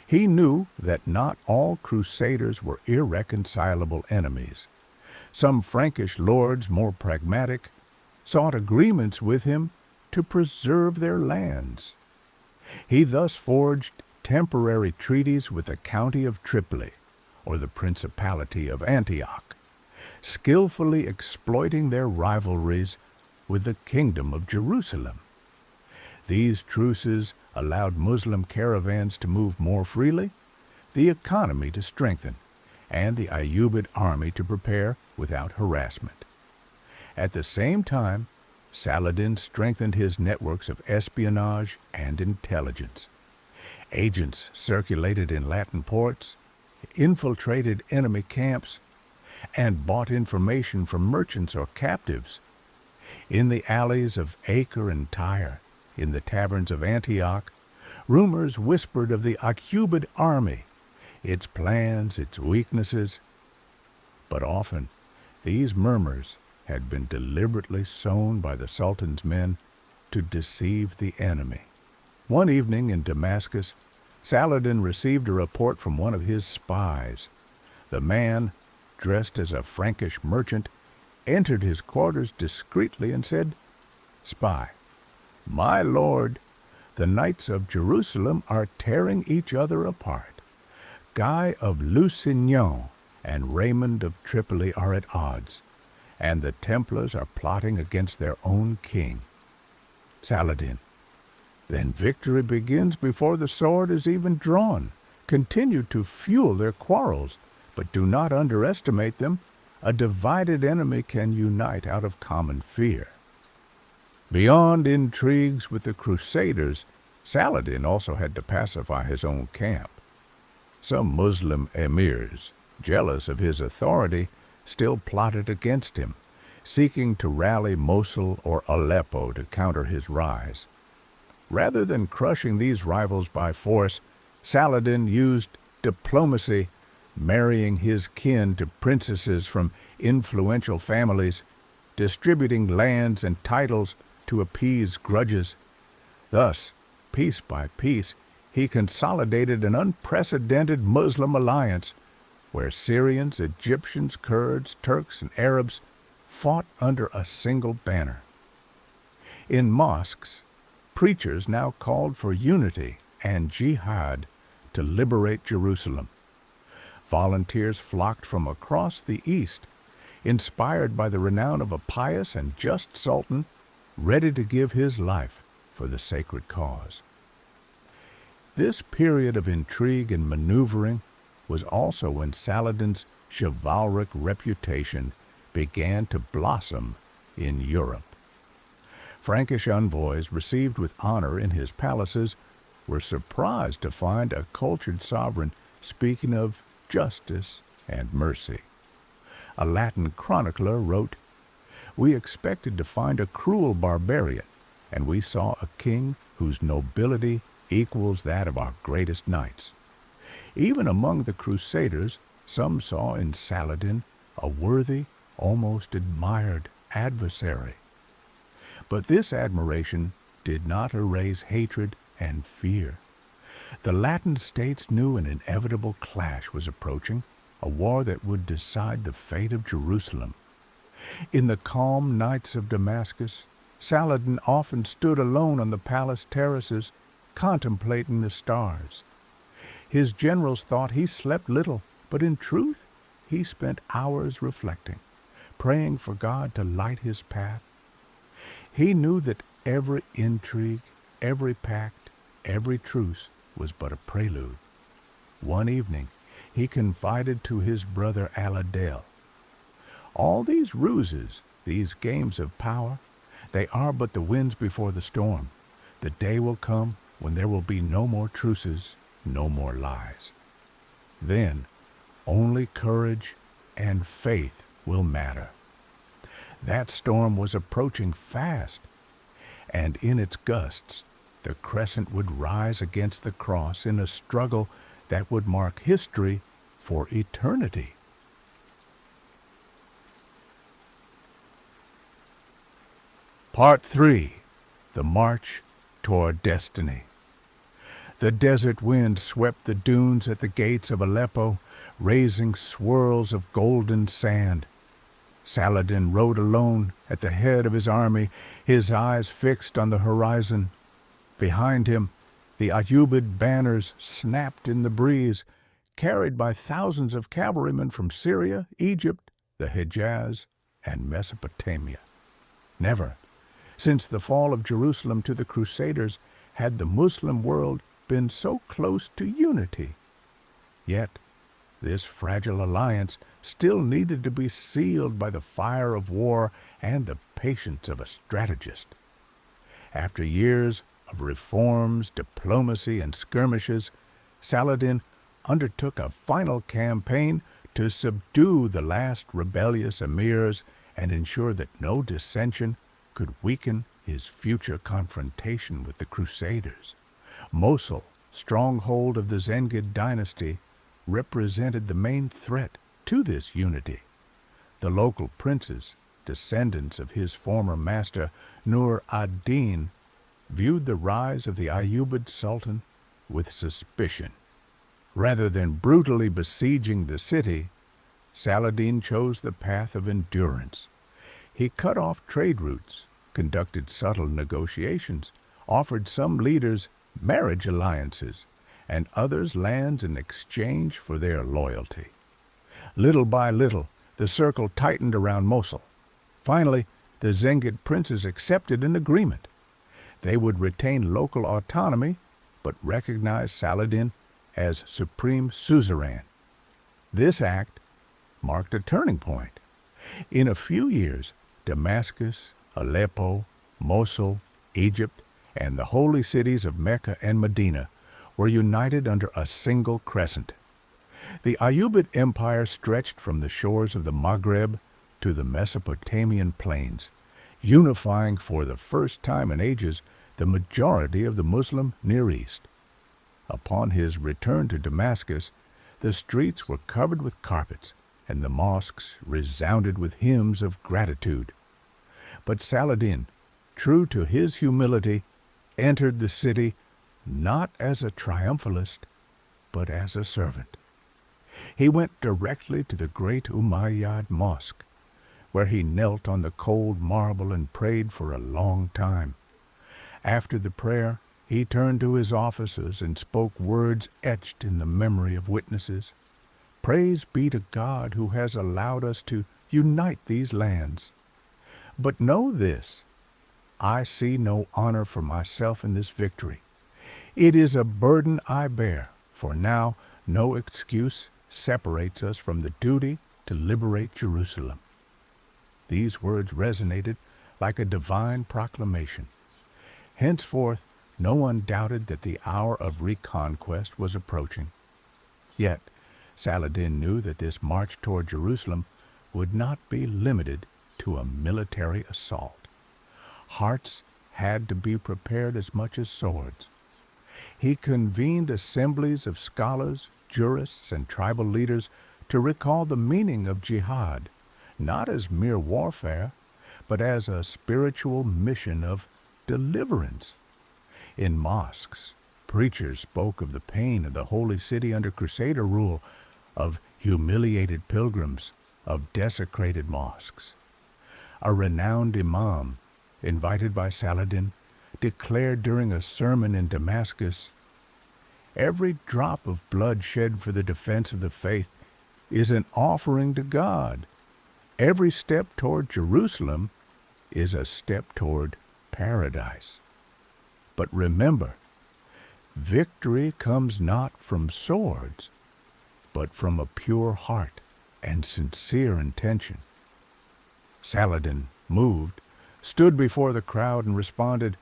He knew that not all Crusaders were irreconcilable enemies. Some Frankish lords, more pragmatic, sought agreements with him to preserve their lands. He thus forged temporary treaties with the county of Tripoli, or the Principality of Antioch, skillfully exploiting their rivalries with the Kingdom of Jerusalem. These truces allowed Muslim caravans to move more freely, the economy to strengthen, and the Ayyubid army to prepare without harassment. At the same time, Saladin strengthened his networks of espionage and intelligence. Agents circulated in Latin ports, infiltrated enemy camps, and bought information from merchants or captives. In the alleys of Acre and Tyre, in the taverns of Antioch, rumors whispered of the Ayyubid army, its plans, its weaknesses. But often these murmurs had been deliberately sown by the Sultan's men to deceive the enemy. One evening in Damascus, Saladin received a report from one of his spies. The man, dressed as a Frankish merchant, entered his quarters discreetly and said, "Spy, my lord, the knights of Jerusalem are tearing each other apart. Guy of Lusignan and Raymond of Tripoli are at odds, and the Templars are plotting against their own king." Saladin: "Then victory begins before the sword is even drawn. Continue to fuel their quarrels, but do not underestimate them. A divided enemy can unite out of common fear." Beyond intrigues with the Crusaders, Saladin also had to pacify his own camp. Some Muslim emirs, jealous of his authority, still plotted against him, seeking to rally Mosul or Aleppo to counter his rise. Rather than crushing these rivals by force, Saladin used diplomacy, marrying his kin to princesses from influential families, distributing lands and titles to appease grudges. Thus, piece by piece, he consolidated an unprecedented Muslim alliance where Syrians, Egyptians, Kurds, Turks, and Arabs fought under a single banner. In mosques, preachers now called for unity and jihad to liberate Jerusalem. Volunteers flocked from across the East, inspired by the renown of a pious and just sultan, ready to give his life for the sacred cause. This period of intrigue and maneuvering was also when Saladin's chivalric reputation began to blossom in Europe. Frankish envoys received with honor in his palaces were surprised to find a cultured sovereign speaking of justice and mercy. A Latin chronicler wrote, "We expected to find a cruel barbarian, and we saw a king whose nobility equals that of our greatest knights." Even among the Crusaders, some saw in Saladin a worthy, almost admired adversary. But this admiration did not erase hatred and fear. The Latin states knew an inevitable clash was approaching, a war that would decide the fate of Jerusalem. In the calm nights of Damascus, Saladin often stood alone on the palace terraces, contemplating the stars. His generals thought he slept little, but in truth he spent hours reflecting, praying for God to light his path. He knew that every intrigue, every pact, every truce was but a prelude. One evening, he confided to his brother Aladel, "All these ruses, these games of power, they are but the winds before the storm. The day will come when there will be no more truces, no more lies. Then only courage and faith will matter." That storm was approaching fast, and in its gusts, the Crescent would rise against the cross in a struggle that would mark history for eternity. Part 3. The March Toward Destiny. The desert wind swept the dunes at the gates of Aleppo, raising swirls of golden sand. Saladin rode alone at the head of his army, his eyes fixed on the horizon. Behind him, the Ayyubid banners snapped in the breeze, carried by thousands of cavalrymen from Syria, Egypt, the Hejaz, and Mesopotamia. Never, since the fall of Jerusalem to the Crusaders, had the Muslim world been so close to unity. Yet, this fragile alliance still needed to be sealed by the fire of war and the patience of a strategist. After years of reforms, diplomacy, and skirmishes, Saladin undertook a final campaign to subdue the last rebellious emirs and ensure that no dissension could weaken his future confrontation with the Crusaders. Mosul, stronghold of the Zengid dynasty, represented the main threat to this unity. The local princes, descendants of his former master Nur ad-Din, viewed the rise of the Ayyubid Sultan with suspicion. Rather than brutally besieging the city, Saladin chose the path of endurance. He cut off trade routes, conducted subtle negotiations, offered some leaders marriage alliances, and others lands in exchange for their loyalty. Little by little, the circle tightened around Mosul. Finally, the Zengid princes accepted an agreement. They would retain local autonomy, but recognize Saladin as supreme suzerain. This act marked a turning point. In a few years, Damascus, Aleppo, Mosul, Egypt, and the holy cities of Mecca and Medina were united under a single crescent. The Ayyubid Empire stretched from the shores of the Maghreb to the Mesopotamian plains, unifying for the first time in ages the majority of the Muslim Near East. Upon his return to Damascus, the streets were covered with carpets, and the mosques resounded with hymns of gratitude. But Saladin, true to his humility, entered the city not as a triumphalist, but as a servant. He went directly to the great Umayyad Mosque, where he knelt on the cold marble and prayed for a long time. After the prayer, he turned to his officers and spoke words etched in the memory of witnesses. Praise be to God who has allowed us to unite these lands. But know this, I see no honor for myself in this victory. It is a burden I bear, for now no excuse separates us from the duty to liberate Jerusalem. These words resonated like a divine proclamation. Henceforth, no one doubted that the hour of reconquest was approaching. Yet, Saladin knew that this march toward Jerusalem would not be limited to a military assault. Hearts had to be prepared as much as swords. He convened assemblies of scholars, jurists, and tribal leaders to recall the meaning of jihad, not as mere warfare, but as a spiritual mission of deliverance. In mosques, preachers spoke of the pain of the holy city under Crusader rule, of humiliated pilgrims, of desecrated mosques. A renowned imam, invited by Saladin, declared during a sermon in Damascus, "Every drop of blood shed for the defense of the faith is an offering to God. Every step toward Jerusalem is a step toward paradise. But remember, victory comes not from swords, but from a pure heart and sincere intention." Saladin, moved, stood before the crowd and responded,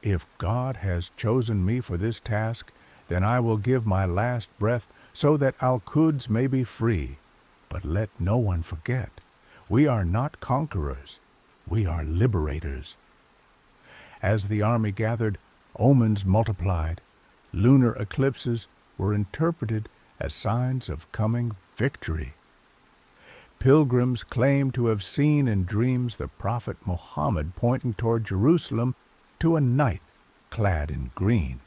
"If God has chosen me for this task, then I will give my last breath so that Al-Quds may be free. But let no one forget, we are not conquerors, we are liberators." As the army gathered, omens multiplied. Lunar eclipses were interpreted as signs of coming victory. Pilgrims claimed to have seen in dreams the Prophet Muhammad pointing toward Jerusalem to a knight clad in green,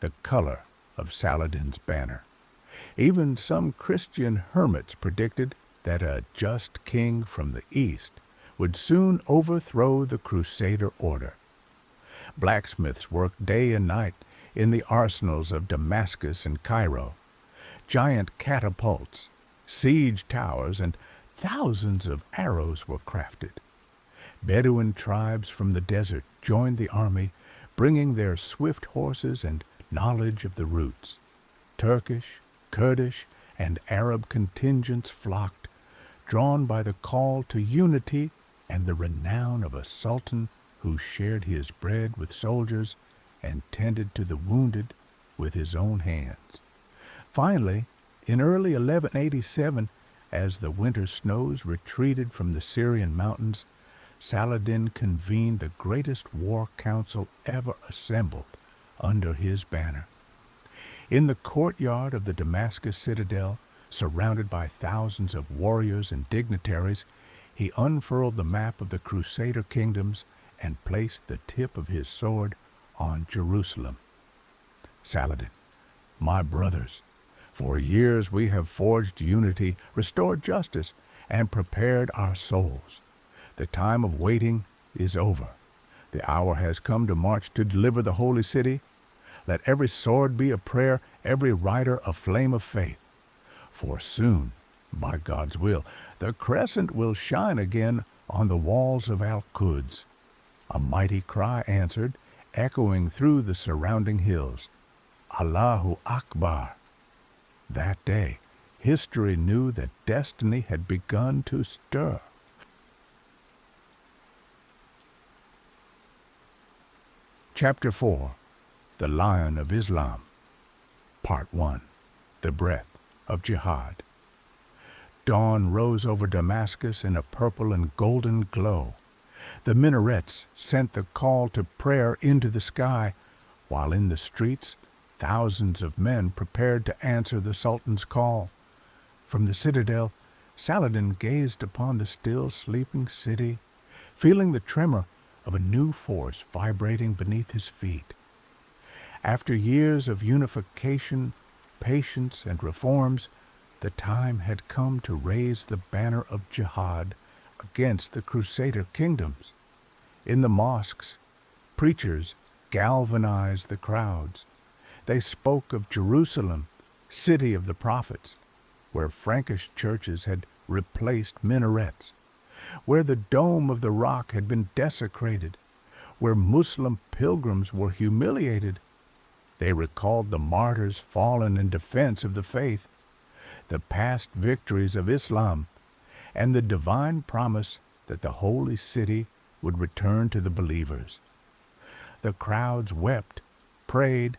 the color of Saladin's banner. Even some Christian hermits predicted that a just king from the east would soon overthrow the Crusader order. Blacksmiths worked day and night in the arsenals of Damascus and Cairo. Giant catapults, siege towers, and thousands of arrows were crafted. Bedouin tribes from the desert joined the army, bringing their swift horses and knowledge of the routes. Turkish, Kurdish, and Arab contingents flocked, drawn by the call to unity and the renown of a sultan who shared his bread with soldiers and tended to the wounded with his own hands. Finally, in early 1187, as the winter snows retreated from the Syrian mountains, Saladin convened the greatest war council ever assembled under his banner. In the courtyard of the Damascus citadel, surrounded by thousands of warriors and dignitaries, he unfurled the map of the Crusader kingdoms and placed the tip of his sword on Jerusalem. Saladin, my brothers, for years we have forged unity, restored justice, and prepared our souls. The time of waiting is over. The hour has come to march to deliver the holy city. Let every sword be a prayer, every rider a flame of faith. For soon, by God's will, the Crescent will shine again on the walls of Al-Quds. A mighty cry answered, echoing through the surrounding hills, Allahu Akbar. That day, history knew that destiny had begun to stir. Chapter 4, The Lion of Islam. Part 1, The Breath of Jihad. Dawn rose over Damascus in a purple and golden glow. The minarets sent the call to prayer into the sky, while in the streets thousands of men prepared to answer the Sultan's call. From the citadel, Saladin gazed upon the still sleeping city, feeling the tremor of a new force vibrating beneath his feet. After years of unification, patience, and reforms, the time had come to raise the banner of jihad against the Crusader kingdoms. In the mosques, preachers galvanized the crowds. They spoke of Jerusalem, city of the prophets, where Frankish churches had replaced minarets, where the dome of the rock had been desecrated, where Muslim pilgrims were humiliated. They recalled the martyrs fallen in defense of the faith, the past victories of Islam, and the divine promise that the holy city would return to the believers. The crowds wept, prayed,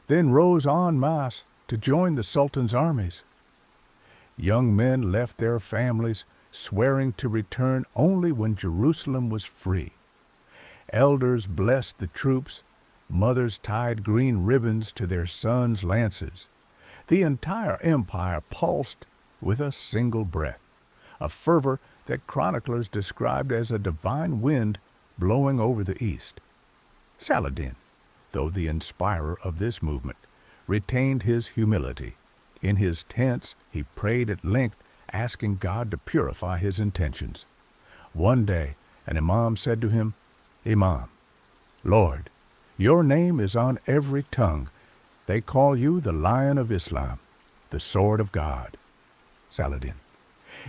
then rose en masse to join the Sultan's armies. Young men left their families, swearing to return only when Jerusalem was free. Elders blessed the troops, mothers tied green ribbons to their sons' lances. The entire empire pulsed with a single breath, a fervor that chroniclers described as a divine wind blowing over the east. Saladin, though the inspirer of this movement, retained his humility. In his tents he prayed at length, asking God to purify his intentions. One day an imam said to him, Imam, Lord, your name is on every tongue. They call you the Lion of Islam, the Sword of God. Saladin,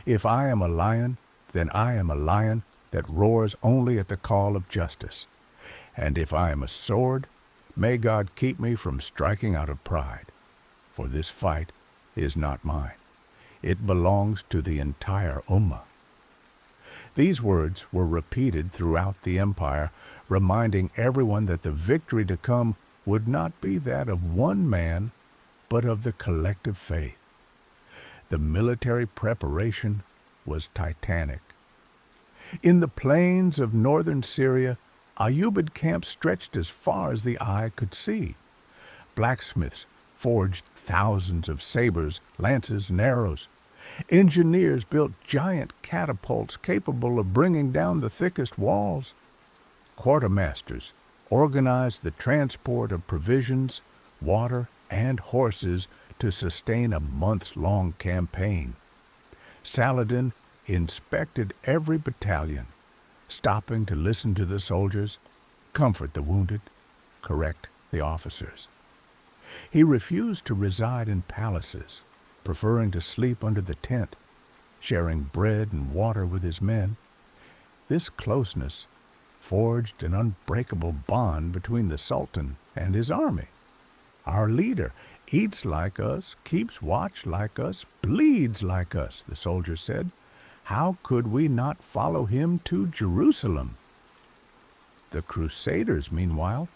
if I am a lion, then I am a lion that roars only at the call of justice. And if I am a sword, may God keep me from striking out of pride. For this fight is not mine. It belongs to the entire Ummah. These words were repeated throughout the empire, reminding everyone that the victory to come would not be that of one man, but of the collective faith. The military preparation was titanic. In the plains of northern Syria, Ayyubid camps stretched as far as the eye could see. Blacksmiths forged thousands of sabers, lances, and arrows. Engineers built giant catapults capable of bringing down the thickest walls. Quartermasters organized the transport of provisions, water, and horses to sustain a months-long campaign. Saladin inspected every battalion, stopping to listen to the soldiers, comfort the wounded, correct the officers. He refused to reside in palaces, preferring to sleep under the tent, sharing bread and water with his men. This closeness forged an unbreakable bond between the Sultan and his army. Our leader eats like us, keeps watch like us, bleeds like us, the soldiers said. How could we not follow him to Jerusalem? The Crusaders, meanwhile,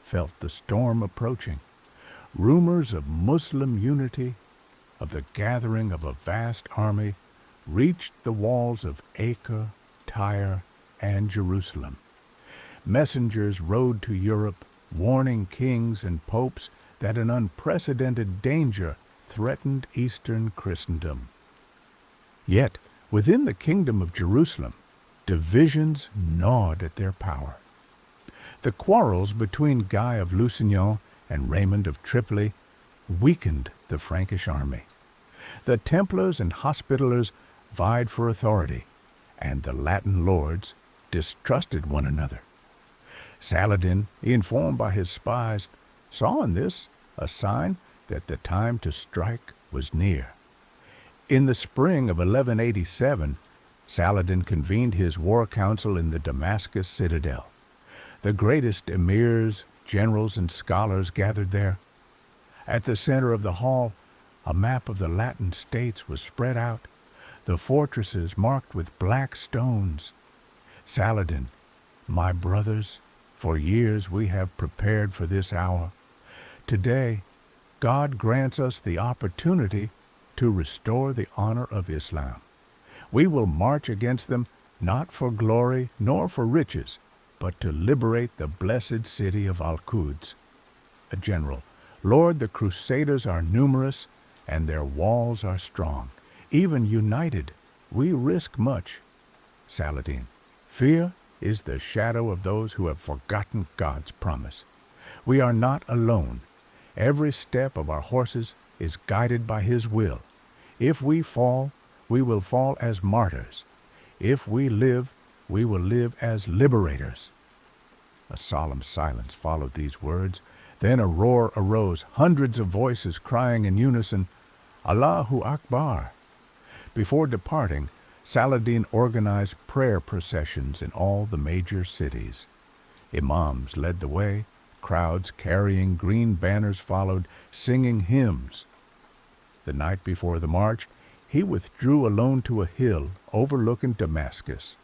felt the storm approaching. Rumors of Muslim unity, of the gathering of a vast army, reached the walls of Acre, Tyre, and Jerusalem. Messengers rode to Europe, warning kings and popes that an unprecedented danger threatened Eastern Christendom. Yet, within the kingdom of Jerusalem, divisions gnawed at their power. The quarrels between Guy of Lusignan and Raymond of Tripoli weakened the Frankish army. The Templars and Hospitallers vied for authority, and the Latin lords distrusted one another. Saladin, informed by his spies, saw in this a sign that the time to strike was near. In the spring of 1187, Saladin convened his war council in the Damascus citadel. The greatest emirs, generals, and scholars gathered there. At the center of the hall, a map of the Latin states was spread out, the fortresses marked with black stones. Saladin, my brothers, for years we have prepared for this hour. Today, God grants us the opportunity to restore the honor of Islam. We will march against them not for glory nor for riches, but to liberate the blessed city of Al-Quds. A general, Lord, the Crusaders are numerous, and their walls are strong. Even united, we risk much. Saladin, fear is the shadow of those who have forgotten God's promise. We are not alone. Every step of our horses is guided by His will. If we fall, we will fall as martyrs. If we live, we will live as liberators. A solemn silence followed these words. Then a roar arose, hundreds of voices crying in unison, Allahu Akbar. Before departing, Saladin organized prayer processions in all the major cities. Imams led the way, crowds carrying green banners followed, singing hymns. The night before the march, he withdrew alone to a hill overlooking Damascus.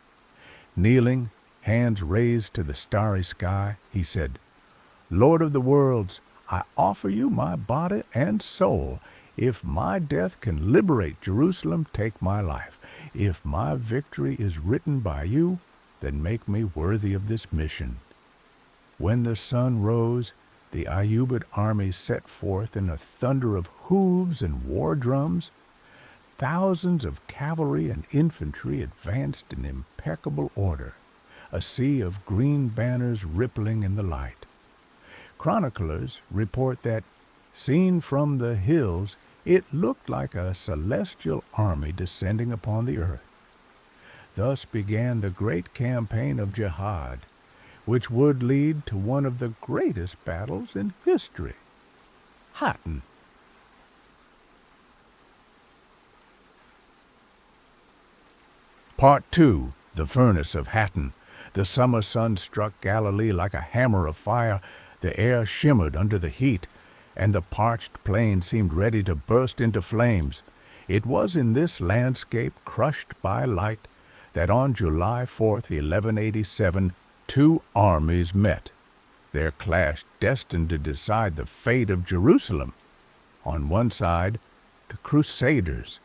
Kneeling, hands raised to the starry sky, he said, Lord of the worlds, I offer you my body and soul. If my death can liberate Jerusalem, take my life. If my victory is written by you, then make me worthy of this mission. When the sun rose, the Ayyubid army set forth in a thunder of hooves and war drums. Thousands of cavalry and infantry advanced in impeccable order, a sea of green banners rippling in the light. Chroniclers report that, seen from the hills, it looked like a celestial army descending upon the earth. Thus began the great campaign of Jihad, which would lead to one of the greatest battles in history, Hattin. Part 2, The Furnace of Hattin. The summer sun struck Galilee like a hammer of fire. The air shimmered under the heat, and the parched plain seemed ready to burst into flames. It was in this landscape, crushed by light, that on July 4th, 1187, two armies met, their clash destined to decide the fate of Jerusalem. On one side, the Crusaders,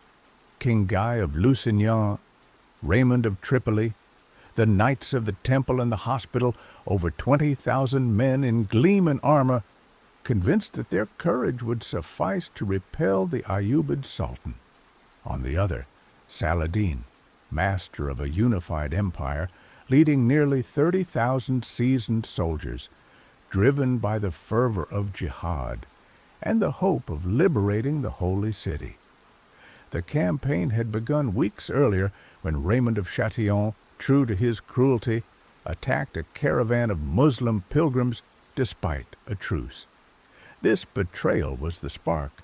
King Guy of Lusignan, Raymond of Tripoli, the Knights of the Temple and the Hospital, over 20,000 men in gleaming armor, convinced that their courage would suffice to repel the Ayyubid Sultan. On the other, Saladin, master of a unified empire, leading nearly 30,000 seasoned soldiers, driven by the fervor of Jihad and the hope of liberating the holy city. The campaign had begun weeks earlier when Raymond of Chatillon, true to his cruelty, attacked a caravan of Muslim pilgrims despite a truce. This betrayal was the spark.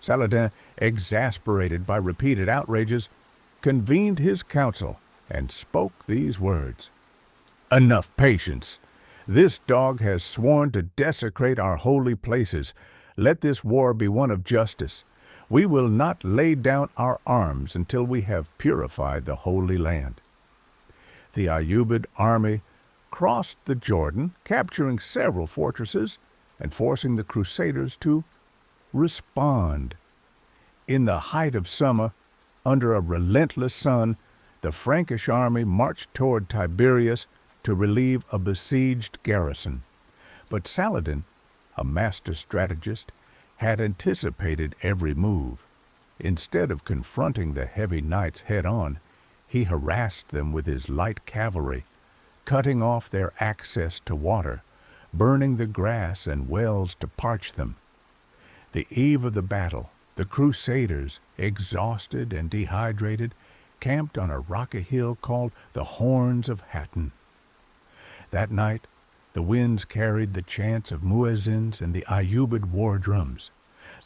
Saladin, exasperated by repeated outrages, convened his council and spoke these words. Enough patience. This dog has sworn to desecrate our holy places. Let this war be one of justice. We will not lay down our arms until we have purified the Holy Land. The Ayyubid army crossed the Jordan, capturing several fortresses and forcing the Crusaders to respond. In the height of summer, under a relentless sun, the Frankish army marched toward Tiberias to relieve a besieged garrison. But Saladin, a master strategist, had anticipated every move. Instead of confronting the heavy knights head-on, he harassed them with his light cavalry, cutting off their access to water, burning the grass and wells to parch them. The eve of the battle, the Crusaders, exhausted and dehydrated, camped on a rocky hill called the Horns of Hattin. That night, the winds carried the chants of muezzins and the Ayyubid war drums.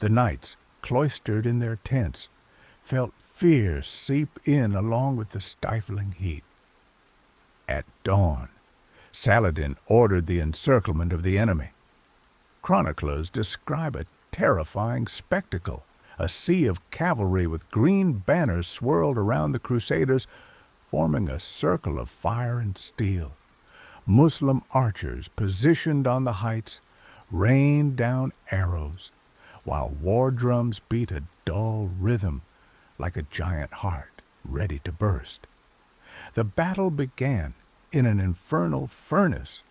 The knights, cloistered in their tents, felt fear seep in along with the stifling heat. At dawn, Saladin ordered the encirclement of the enemy. Chroniclers describe a terrifying spectacle. A sea of cavalry with green banners swirled around the Crusaders, forming a circle of fire and steel. Muslim archers positioned on the heights rained down arrows, while war drums beat a dull rhythm like a giant heart ready to burst. The battle began in an infernal furnace.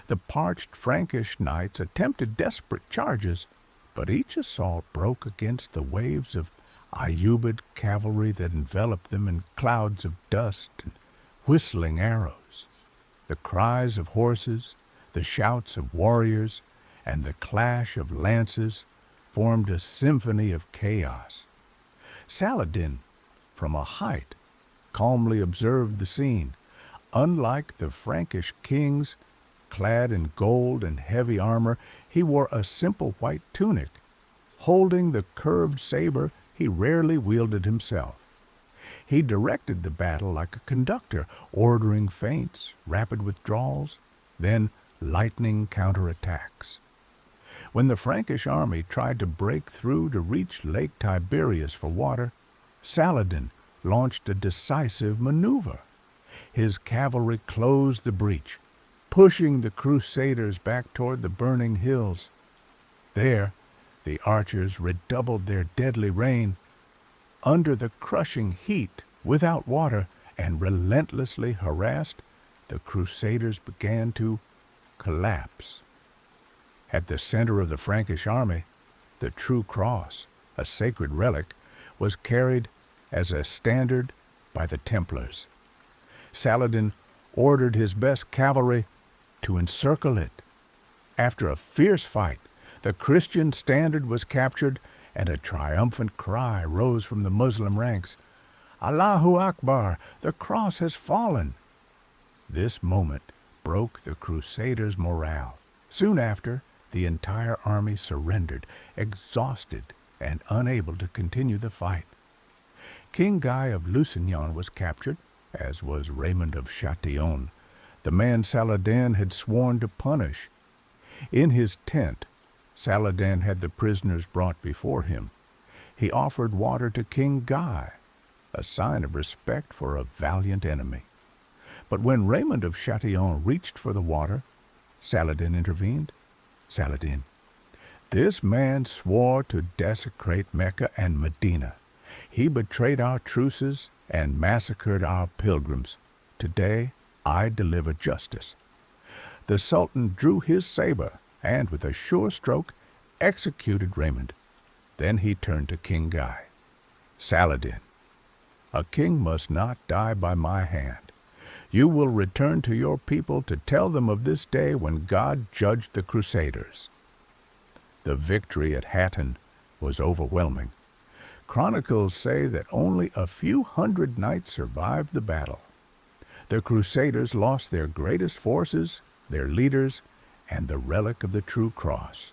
The parched Frankish knights attempted desperate charges, but each assault broke against the waves of Ayyubid cavalry that enveloped them in clouds of dust and whistling arrows. The cries of horses, the shouts of warriors, and the clash of lances formed a symphony of chaos. Saladin, from a height, calmly observed the scene. Unlike the Frankish kings, clad in gold and heavy armor, he wore a simple white tunic. Holding the curved saber, he rarely wielded himself. He directed the battle like a conductor, ordering feints, rapid withdrawals, then lightning counterattacks. When the Frankish army tried to break through to reach Lake Tiberias for water, Saladin launched a decisive maneuver. His cavalry closed the breach, pushing the Crusaders back toward the burning hills. There, the archers redoubled their deadly rain. Under the crushing heat, without water, and relentlessly harassed, the Crusaders began to collapse. At the center of the Frankish army, the true cross, a sacred relic, was carried as a standard by the Templars. Saladin ordered his best cavalry to encircle it. After a fierce fight, the Christian standard was captured, and a triumphant cry rose from the Muslim ranks. "Allahu Akbar! The cross has fallen!" This moment broke the Crusaders' morale. Soon after, the entire army surrendered, exhausted and unable to continue the fight. King Guy of Lusignan was captured, as was Raymond of Chatillon, the man Saladin had sworn to punish. In his tent, Saladin had the prisoners brought before him. He offered water to King Guy, a sign of respect for a valiant enemy. But when Raymond of Chatillon reached for the water, Saladin intervened. "Saladin, this man swore to desecrate Mecca and Medina. He betrayed our truces and massacred our pilgrims. Today, I deliver justice." The Sultan drew his saber and, with a sure stroke, executed Raymond. Then he turned to King Guy. "Saladin, a king must not die by my hand. You will return to your people to tell them of this day when God judged the Crusaders." The victory at Hattin was overwhelming. Chronicles say that only a few hundred knights survived the battle. The Crusaders lost their greatest forces, their leaders, and the relic of the true cross.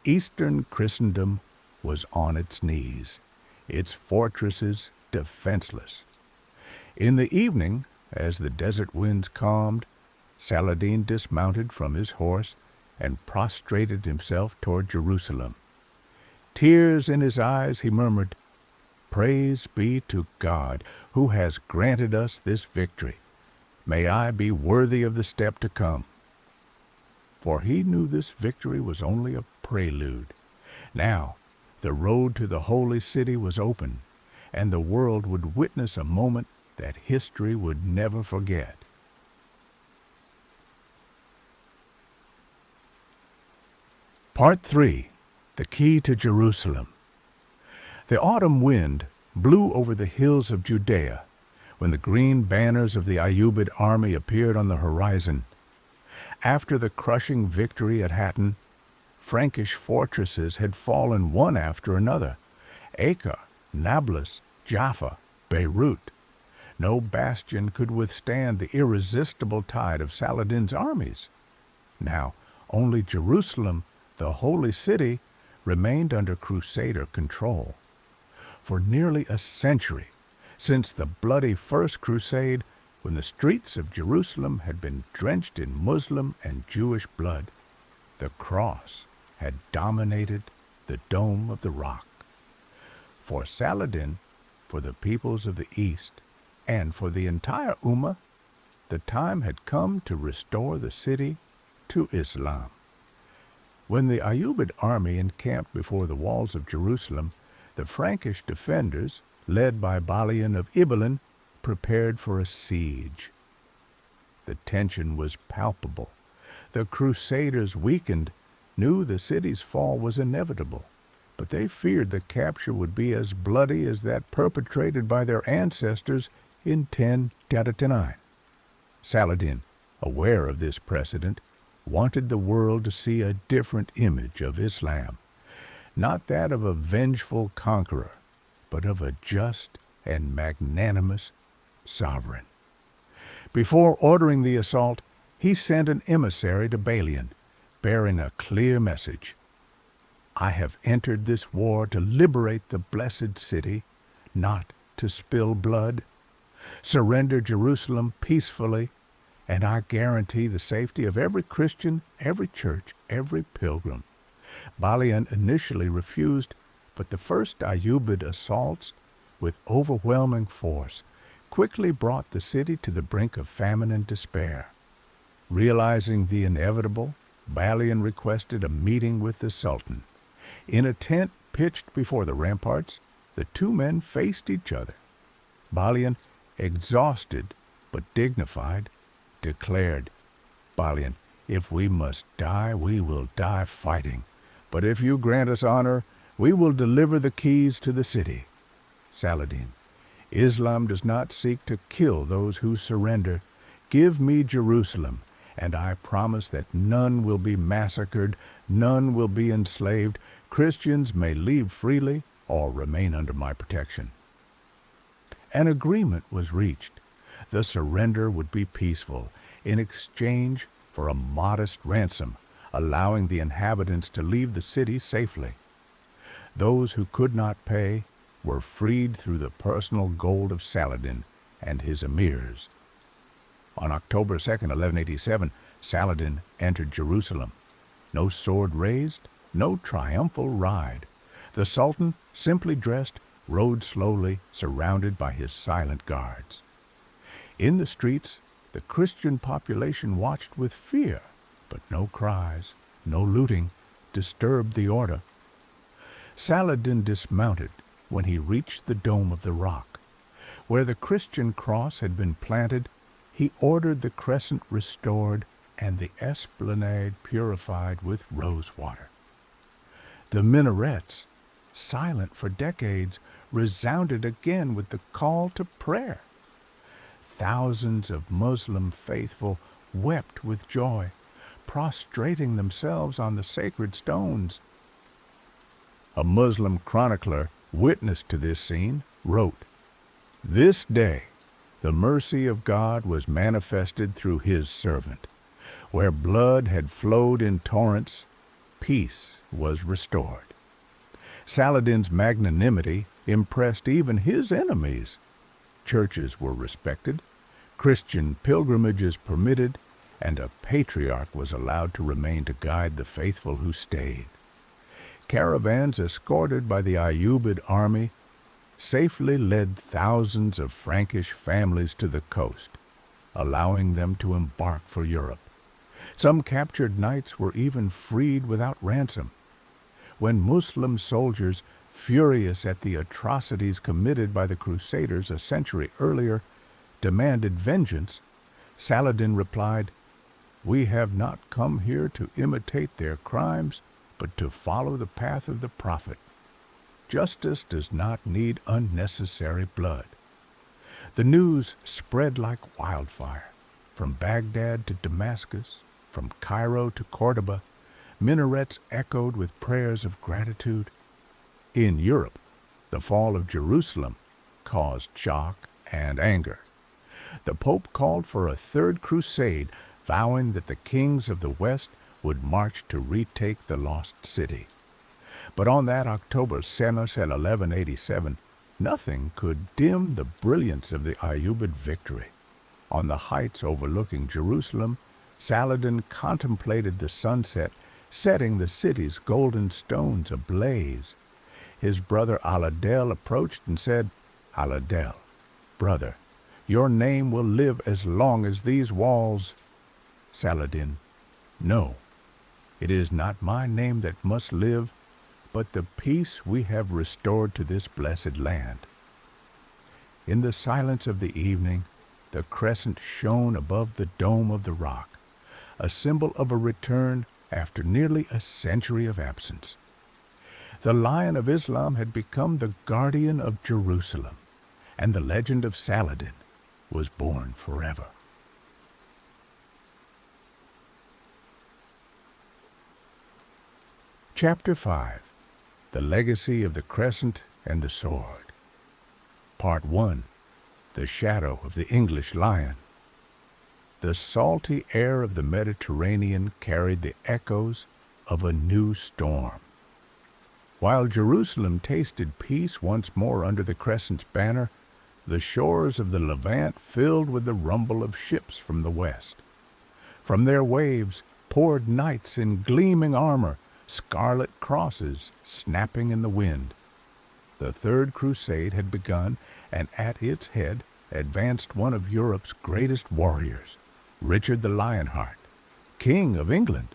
Eastern Christendom was on its knees, its fortresses defenseless. In the evening, as the desert winds calmed, Saladin dismounted from his horse and prostrated himself toward Jerusalem. Tears in his eyes, he murmured, "Praise be to God, who has granted us this victory. May I be worthy of the step to come." For he knew this victory was only a prelude. Now, the road to the holy city was open, and the world would witness a moment that history would never forget. Part 3. The Key to Jerusalem. The autumn wind blew over the hills of Judea when the green banners of the Ayyubid army appeared on the horizon. After the crushing victory at Hattin, Frankish fortresses had fallen one after another: Acre, Nablus, Jaffa, Beirut. No bastion could withstand the irresistible tide of Saladin's armies. Now, only Jerusalem, the holy city, remained under Crusader control. For nearly a century, since the bloody First Crusade, when the streets of Jerusalem had been drenched in Muslim and Jewish blood, the cross had dominated the Dome of the Rock. For Saladin, for the peoples of the East, and for the entire Ummah, the time had come to restore the city to Islam. When the Ayyubid army encamped before the walls of Jerusalem, the Frankish defenders, led by Balian of Ibelin, prepared for a siege. The tension was palpable. The Crusaders, weakened, knew the city's fall was inevitable, but they feared the capture would be as bloody as that perpetrated by their ancestors in 1039. Saladin, aware of this precedent, wanted the world to see a different image of Islam, not that of a vengeful conqueror, but of a just and magnanimous sovereign. Before ordering the assault, he sent an emissary to Balian, bearing a clear message: "I have entered this war to liberate the blessed city, not to spill blood. Surrender Jerusalem peacefully, and I guarantee the safety of every Christian, every church, every pilgrim." Balian initially refused, but the first Ayyubid assaults, with overwhelming force, quickly brought the city to the brink of famine and despair. Realizing the inevitable, Balian requested a meeting with the Sultan. In a tent pitched before the ramparts, the two men faced each other. Balian, exhausted but dignified, declared, "Balian, if we must die, we will die fighting. But if you grant us honor, we will deliver the keys to the city." Saladin, "Islam does not seek to kill those who surrender. Give me Jerusalem, and I promise that none will be massacred, none will be enslaved. Christians may leave freely or remain under my protection." An agreement was reached. The surrender would be peaceful, in exchange for a modest ransom, allowing the inhabitants to leave the city safely. Those who could not pay were freed through the personal gold of Saladin and his emirs. On October 2nd, 1187, Saladin entered Jerusalem. No sword raised, no triumphal ride. The Sultan, simply dressed, rode slowly, surrounded by his silent guards. In the streets, the Christian population watched with fear, but no cries, no looting, disturbed the order. Saladin dismounted when he reached the Dome of the Rock. Where the Christian cross had been planted, he ordered the Crescent restored and the esplanade purified with rose water. The minarets, silent for decades, resounded again with the call to prayer. Thousands of Muslim faithful wept with joy, prostrating themselves on the sacred stones. A Muslim chronicler, witness to this scene, wrote, "This day the mercy of God was manifested through his servant. Where blood had flowed in torrents, peace was restored." Saladin's magnanimity impressed even his enemies. Churches were respected, Christian pilgrimages permitted, and a patriarch was allowed to remain to guide the faithful who stayed. Caravans escorted by the Ayyubid army safely led thousands of Frankish families to the coast, allowing them to embark for Europe. Some captured knights were even freed without ransom. When Muslim soldiers, furious at the atrocities committed by the Crusaders a century earlier, demanded vengeance, Saladin replied, "We have not come here to imitate their crimes, but to follow the path of the Prophet. Justice does not need unnecessary blood." The news spread like wildfire. From Baghdad to Damascus, from Cairo to Cordoba, minarets echoed with prayers of gratitude. In Europe, the fall of Jerusalem caused shock and anger. The Pope called for a third crusade, vowing that the kings of the West would march to retake the lost city. But on that October 7th, 1187, nothing could dim the brilliance of the Ayyubid victory. On the heights overlooking Jerusalem, Saladin contemplated the sunset, setting the city's golden stones ablaze. His brother Aladel approached and said, "Aladel, brother, your name will live as long as these walls." Saladin, "No, it is not my name that must live, but the peace we have restored to this blessed land." In the silence of the evening, the crescent shone above the dome of the rock, a symbol of a return after nearly a century of absence. The Lion of Islam had become the guardian of Jerusalem, and the legend of Saladin was born forever. Chapter 5. The Legacy of the Crescent and the Sword. Part 1. The Shadow of the English Lion. The salty air of the Mediterranean carried the echoes of a new storm. While Jerusalem tasted peace once more under the Crescent's banner, the shores of the Levant filled with the rumble of ships from the west. From their waves poured knights in gleaming armor, scarlet crosses snapping in the wind. The Third Crusade had begun, and at its head advanced one of Europe's greatest warriors, Richard the Lionheart, King of England.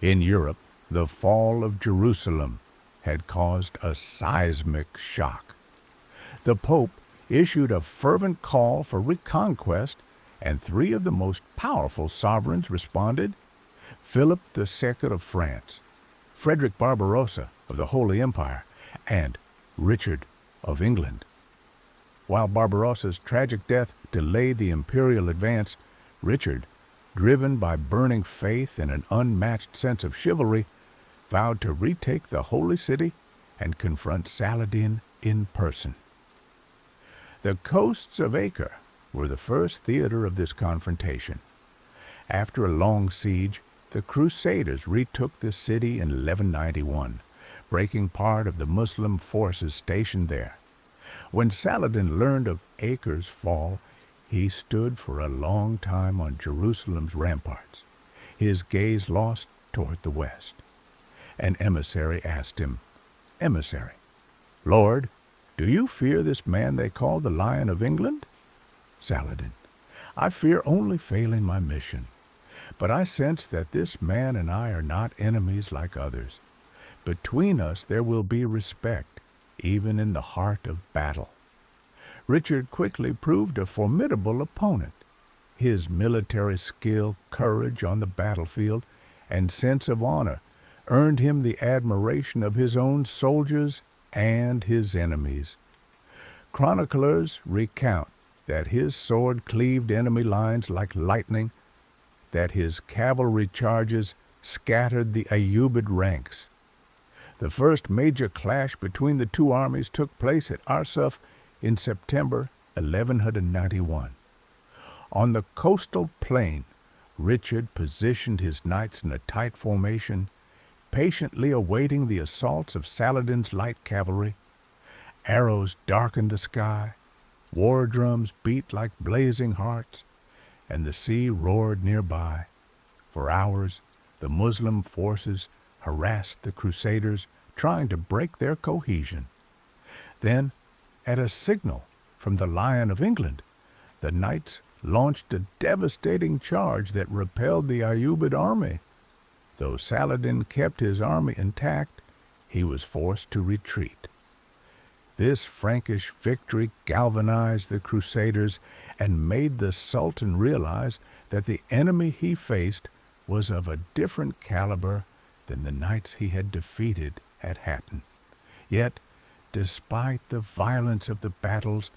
In Europe, the fall of Jerusalem had caused a seismic shock. The Pope issued a fervent call for reconquest, and three of the most powerful sovereigns responded: Philip II of France, Frederick Barbarossa of the Holy Empire, and Richard of England. While Barbarossa's tragic death delayed the imperial advance, Richard, driven by burning faith and an unmatched sense of chivalry, vowed to retake the Holy City and confront Saladin in person. The coasts of Acre were the first theater of this confrontation. After a long siege, the Crusaders retook the city in 1191, breaking part of the Muslim forces stationed there. When Saladin learned of Acre's fall, he stood for a long time on Jerusalem's ramparts, his gaze lost toward the west. An emissary asked him, "Emissary, Lord, do you fear this man they call the Lion of England?" Saladin, "I fear only failing my mission. But I sense that this man and I are not enemies like others. Between us there will be respect, even in the heart of battle." Richard quickly proved a formidable opponent. His military skill, courage on the battlefield, and sense of honor earned him the admiration of his own soldiers and his enemies. Chroniclers recount that his sword cleaved enemy lines like lightning, that his cavalry charges scattered the Ayyubid ranks. The first major clash between the two armies took place at Arsuf in September 1191. On the coastal plain, Richard positioned his knights in a tight formation, patiently awaiting the assaults of Saladin's light cavalry. Arrows darkened the sky, war drums beat like blazing hearts, and the sea roared nearby. For hours, the Muslim forces harassed the Crusaders, trying to break their cohesion. Then, at a signal from the Lion of England, the knights launched a devastating charge that repelled the Ayyubid army. Though Saladin kept his army intact, he was forced to retreat. This Frankish victory galvanized the Crusaders and made the Sultan realize that the enemy he faced was of a different caliber than the knights he had defeated at Hattin. Yet, despite the violence of the battles,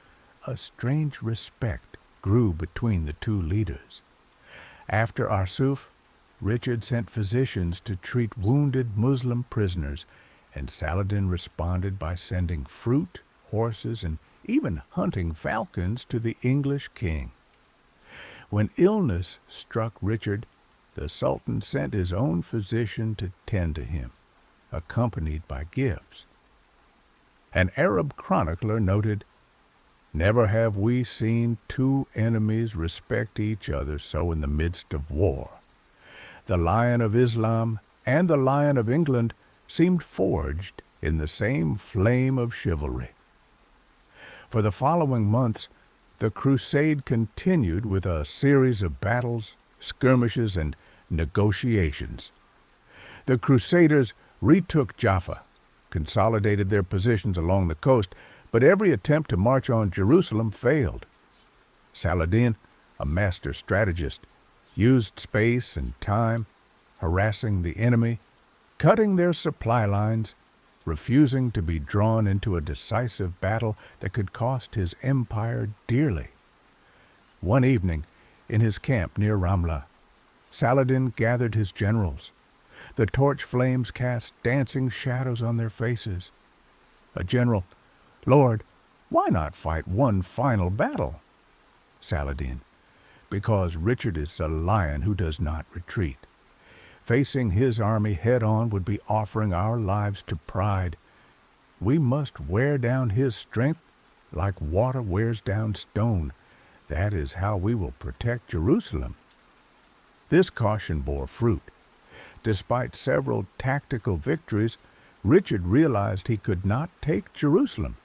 a strange respect grew between the two leaders. After Arsuf, Richard sent physicians to treat wounded Muslim prisoners, and Saladin responded by sending fruit, horses, and even hunting falcons to the English king. When illness struck Richard, the Sultan sent his own physician to tend to him, accompanied by gifts. An Arab chronicler noted, "Never have we seen two enemies respect each other so in the midst of war. The Lion of Islam and the Lion of England seemed forged in the same flame of chivalry." For the following months, the crusade continued with a series of battles, skirmishes, and negotiations. The Crusaders retook Jaffa, consolidated their positions along the coast, but every attempt to march on Jerusalem failed. Saladin, a master strategist, used space and time, harassing the enemy, cutting their supply lines, refusing to be drawn into a decisive battle that could cost his empire dearly. One evening, in his camp near Ramla, Saladin gathered his generals. The torch flames cast dancing shadows on their faces. A general, "Lord, why not fight one final battle?" Saladin, "Because Richard is a lion who does not retreat. Facing his army head-on would be offering our lives to pride. We must wear down his strength like water wears down stone. That is how we will protect Jerusalem." This caution bore fruit. Despite several tactical victories, Richard realized he could not take Jerusalem.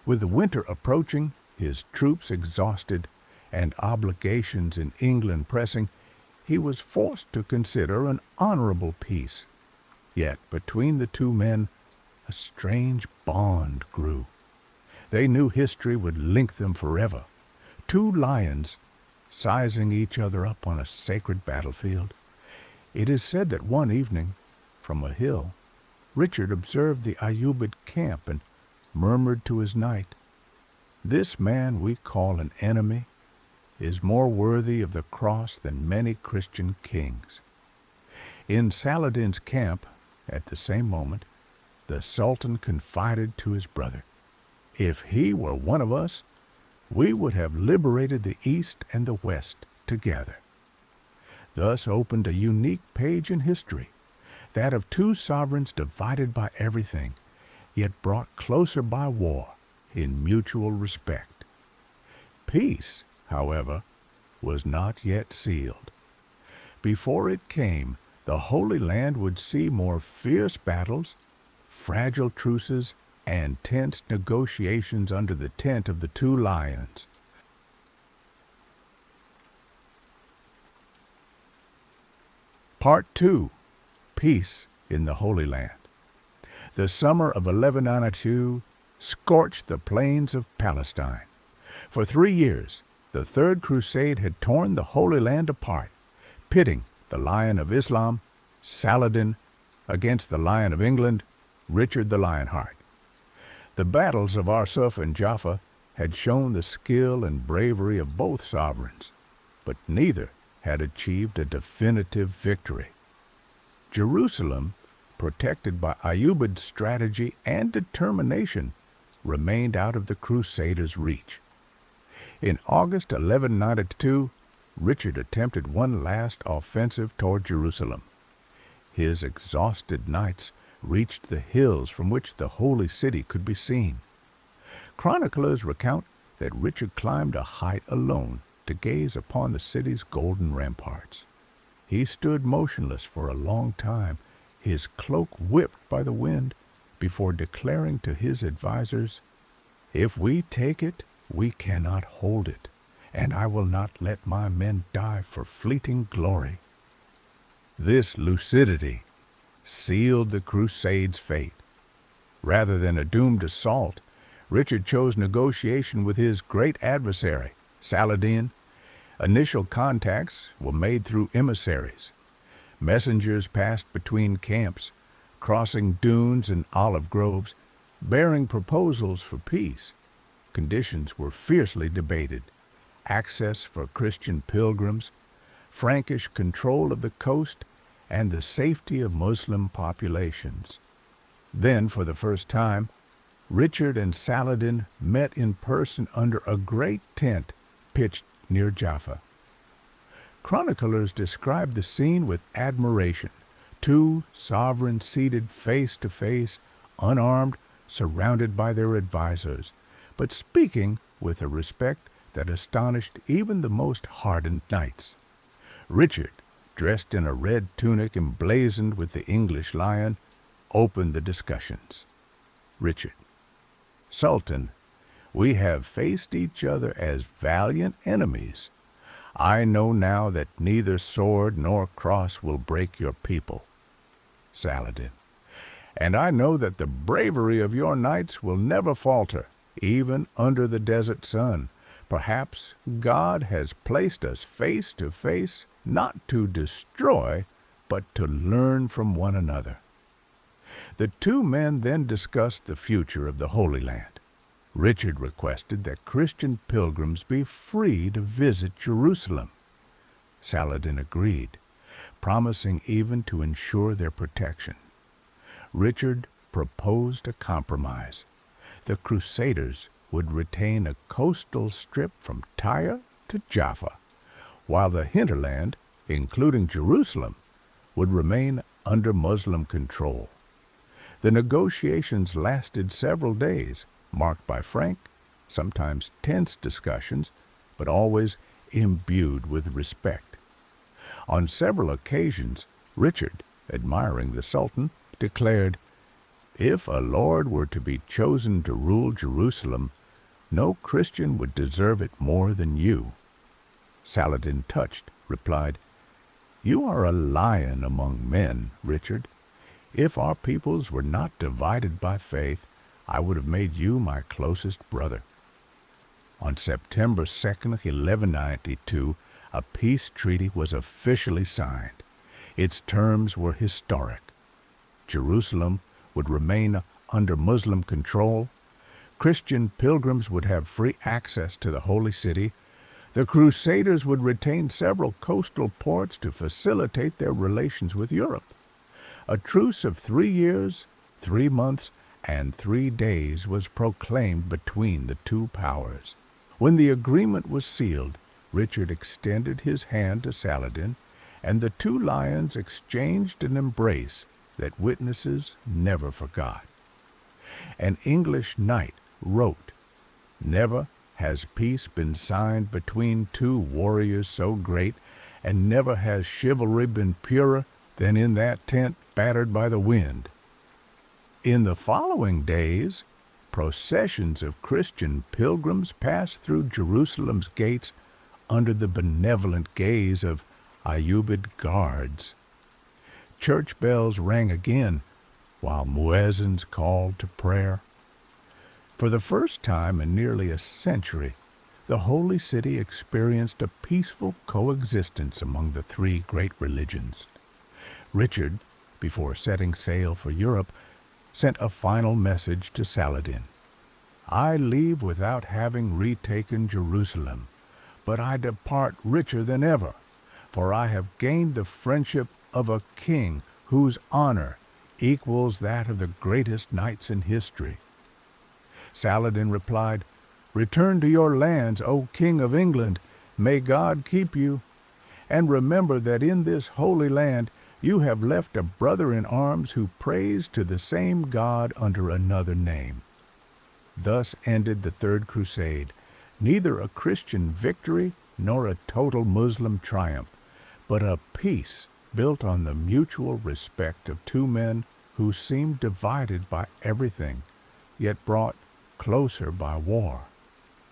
With the winter approaching, his troops exhausted, and obligations in England pressing, he was forced to consider an honorable peace. Yet between the two men, a strange bond grew. They knew history would link them forever. Two lions, sizing each other up on a sacred battlefield. It is said that one evening, from a hill, Richard observed the Ayyubid camp and murmured to his knight, "This man we call an enemy is more worthy of the cross than many Christian kings." In Saladin's camp, at the same moment, the Sultan confided to his brother, "If he were one of us, we would have liberated the East and the West together." Thus opened a unique page in history, that of two sovereigns divided by everything, yet brought closer by war in mutual respect. Peace, however, was not yet sealed. Before it came, the Holy Land would see more fierce battles, fragile truces, and tense negotiations under the tent of the two lions. Part 2. Peace in the Holy Land. The summer of 1192 scorched the plains of Palestine. For 3 years, the Third Crusade had torn the Holy Land apart, pitting the Lion of Islam, Saladin, against the Lion of England, Richard the Lionheart. The battles of Arsuf and Jaffa had shown the skill and bravery of both sovereigns, but neither had achieved a definitive victory. Jerusalem, protected by Ayyubid's strategy and determination, remained out of the Crusaders' reach. In August 1192, Richard attempted one last offensive toward Jerusalem. His exhausted knights reached the hills from which the holy city could be seen. Chroniclers recount that Richard climbed a height alone to gaze upon the city's golden ramparts. He stood motionless for a long time, his cloak whipped by the wind, before declaring to his advisers, "If we take it, we cannot hold it, and I will not let my men die for fleeting glory." This lucidity sealed the Crusade's fate. Rather than a doomed assault, Richard chose negotiation with his great adversary, Saladin. Initial contacts were made through emissaries. Messengers passed between camps, crossing dunes and olive groves, bearing proposals for peace. Conditions were fiercely debated: access for Christian pilgrims, Frankish control of the coast, and the safety of Muslim populations. Then, for the first time, Richard and Saladin met in person under a great tent pitched near Jaffa. Chroniclers describe the scene with admiration: two sovereigns seated face to face, unarmed, surrounded by their advisors, but speaking with a respect that astonished even the most hardened knights. Richard, dressed in a red tunic emblazoned with the English lion, opened the discussions. Richard: Sultan, we have faced each other as valiant enemies. I know now that neither sword nor cross will break your people. Saladin: and I know that the bravery of your knights will never falter, even under the desert sun. Perhaps God has placed us face to face, not to destroy, but to learn from one another. The two men then discussed the future of the Holy Land. Richard requested that Christian pilgrims be free to visit Jerusalem. Saladin agreed, promising even to ensure their protection. Richard proposed a compromise. The Crusaders would retain a coastal strip from Tyre to Jaffa, while the hinterland, including Jerusalem, would remain under Muslim control. The negotiations lasted several days, marked by frank, sometimes tense discussions, but always imbued with respect. On several occasions, Richard, admiring the Sultan, declared, "If a lord were to be chosen to rule Jerusalem, no Christian would deserve it more than you." Saladin, touched, replied, "You are a lion among men, Richard. If our peoples were not divided by faith, I would have made you my closest brother." On September 2nd, 1192, a peace treaty was officially signed. Its terms were historic. Jerusalem would remain under Muslim control. Christian pilgrims would have free access to the Holy City. The Crusaders would retain several coastal ports to facilitate their relations with Europe. A truce of 3 years, 3 months, and 3 days was proclaimed between the two powers. When the agreement was sealed, Richard extended his hand to Saladin, and the two lions exchanged an embrace that witnesses never forgot. An English knight wrote, "Never has peace been signed between two warriors so great, and never has chivalry been purer than in that tent battered by the wind." In the following days, processions of Christian pilgrims passed through Jerusalem's gates under the benevolent gaze of Ayyubid guards. Church bells rang again, while muezzins called to prayer. For the first time in nearly a century, the Holy City experienced a peaceful coexistence among the three great religions. Richard, before setting sail for Europe, sent a final message to Saladin. "I leave without having retaken Jerusalem, but I depart richer than ever, for I have gained the friendship of a king whose honor equals that of the greatest knights in history." Saladin replied, "Return to your lands, O King of England. May God keep you. And remember that in this holy land you have left a brother in arms who prays to the same God under another name." Thus ended the Third Crusade, neither a Christian victory nor a total Muslim triumph, but a peace built on the mutual respect of two men who seemed divided by everything, yet brought closer by war.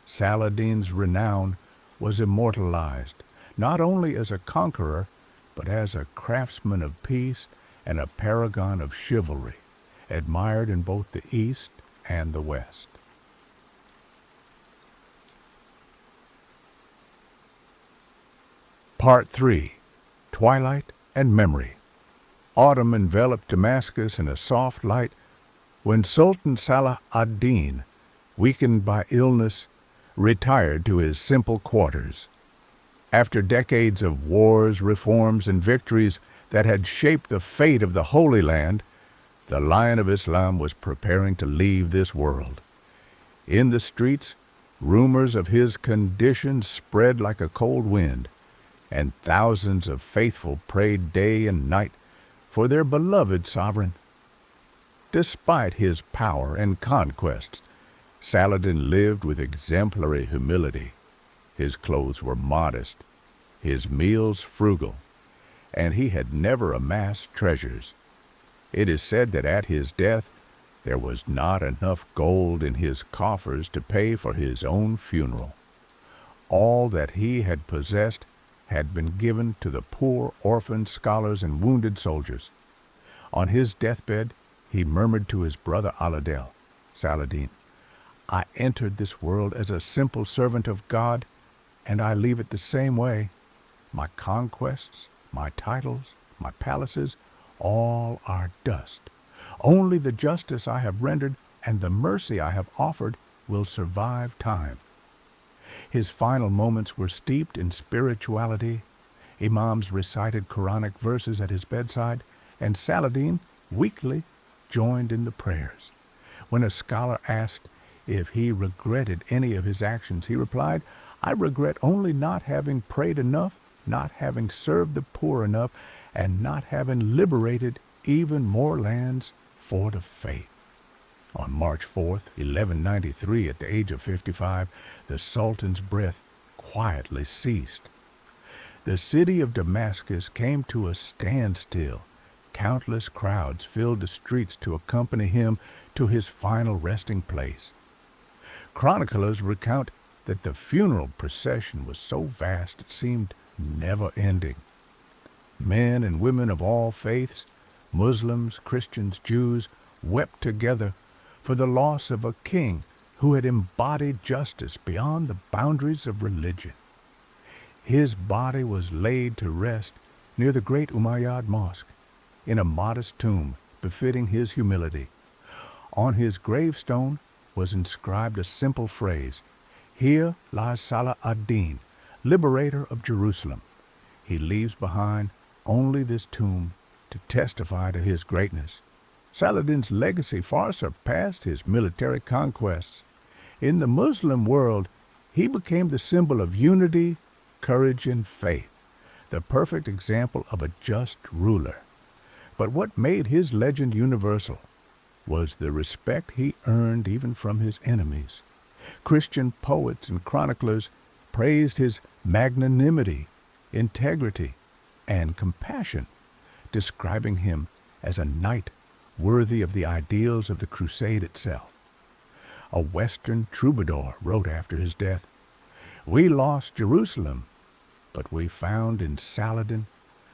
Saladin's renown was immortalized, not only as a conqueror, but as a craftsman of peace and a paragon of chivalry, admired in both the East and the West. Part 3. Twilight and Memory. Autumn enveloped Damascus in a soft light when Sultan Saladin, weakened by illness, retired to his simple quarters. After decades of wars, reforms, and victories that had shaped the fate of the Holy Land, the Lion of Islam was preparing to leave this world. In the streets, rumors of his condition spread like a cold wind, and thousands of faithful prayed day and night for their beloved sovereign. Despite his power and conquests, Saladin lived with exemplary humility. His clothes were modest, his meals frugal, and he had never amassed treasures. It is said that at his death there was not enough gold in his coffers to pay for his own funeral. All that he had possessed had been given to the poor, orphaned scholars and wounded soldiers. On his deathbed, he murmured to his brother Saladin, "I entered this world as a simple servant of God, and I leave it the same way. My conquests, my titles, my palaces, all are dust. Only the justice I have rendered and the mercy I have offered will survive time." His final moments were steeped in spirituality. Imams recited Quranic verses at his bedside, and Saladin weekly joined in the prayers. When a scholar asked if he regretted any of his actions, he replied, "I regret only not having prayed enough, not having served the poor enough, and not having liberated even more lands for the faith." On March 4th, 1193, at the age of 55, the Sultan's breath quietly ceased. The city of Damascus came to a standstill. Countless crowds filled the streets to accompany him to his final resting place. Chroniclers recount that the funeral procession was so vast it seemed never-ending. Men and women of all faiths, Muslims, Christians, Jews, wept together for the loss of a king who had embodied justice beyond the boundaries of religion. His body was laid to rest near the great Umayyad Mosque, in a modest tomb befitting his humility. On his gravestone was inscribed a simple phrase, "Here lies Saladin, liberator of Jerusalem." He leaves behind only this tomb to testify to his greatness. Saladin's legacy far surpassed his military conquests. In the Muslim world, he became the symbol of unity, courage, and faith, the perfect example of a just ruler. But what made his legend universal was the respect he earned even from his enemies. Christian poets and chroniclers praised his magnanimity, integrity, and compassion, describing him as a knight worthy of the ideals of the Crusade itself. A Western troubadour wrote after his death, "We lost Jerusalem, but we found in Saladin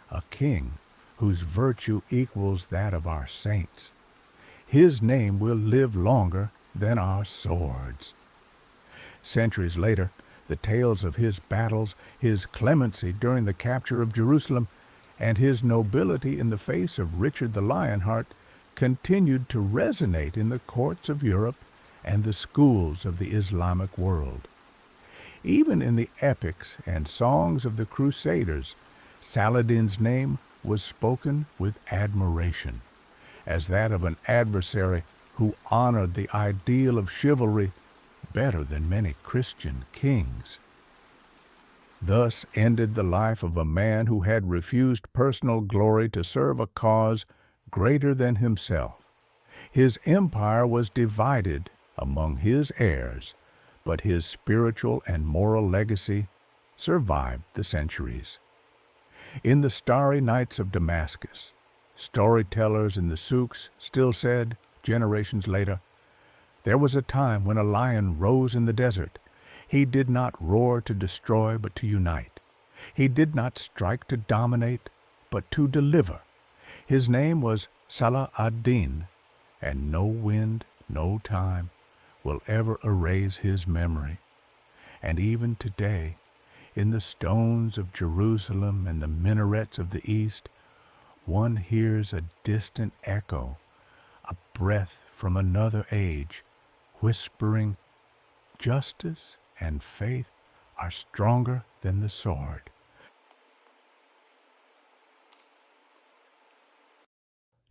a king whose virtue equals that of our saints. His name will live longer than our swords." Centuries later, the tales of his battles, his clemency during the capture of Jerusalem, and his nobility in the face of Richard the Lionheart continued to resonate in the courts of Europe and the schools of the Islamic world. Even in the epics and songs of the Crusaders, Saladin's name was spoken with admiration, as that of an adversary who honored the ideal of chivalry better than many Christian kings. Thus ended the life of a man who had refused personal glory to serve a cause greater than himself. His empire was divided among his heirs, but his spiritual and moral legacy survived the centuries. In the starry nights of Damascus, storytellers in the souks still said, generations later, "There was a time when a lion rose in the desert. He did not roar to destroy, but to unite. He did not strike to dominate, but to deliver. His name was Saladin, and no wind, no time will ever erase his memory. And even today, In the stones of Jerusalem and the minarets of the east, one hears a distant echo, a breath from another age, whispering, "Justice and faith are stronger than the sword."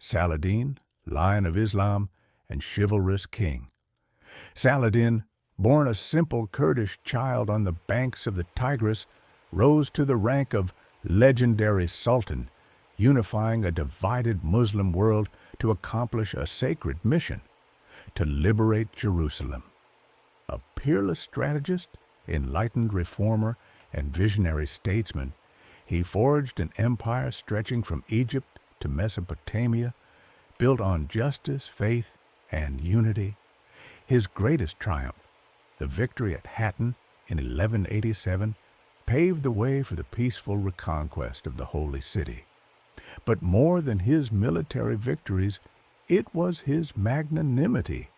Saladin, Lion of Islam and chivalrous king. Saladin, born a simple Kurdish child on the banks of the Tigris, rose to the rank of legendary Sultan, unifying a divided Muslim world to accomplish a sacred mission, to liberate Jerusalem. A peerless strategist, enlightened reformer, and visionary statesman, he forged an empire stretching from Egypt to Mesopotamia, built on justice, faith, and unity. His greatest triumph, the victory at Hattin in 1187, paved the way for the peaceful reconquest of the Holy City. But more than his military victories, it was his magnanimity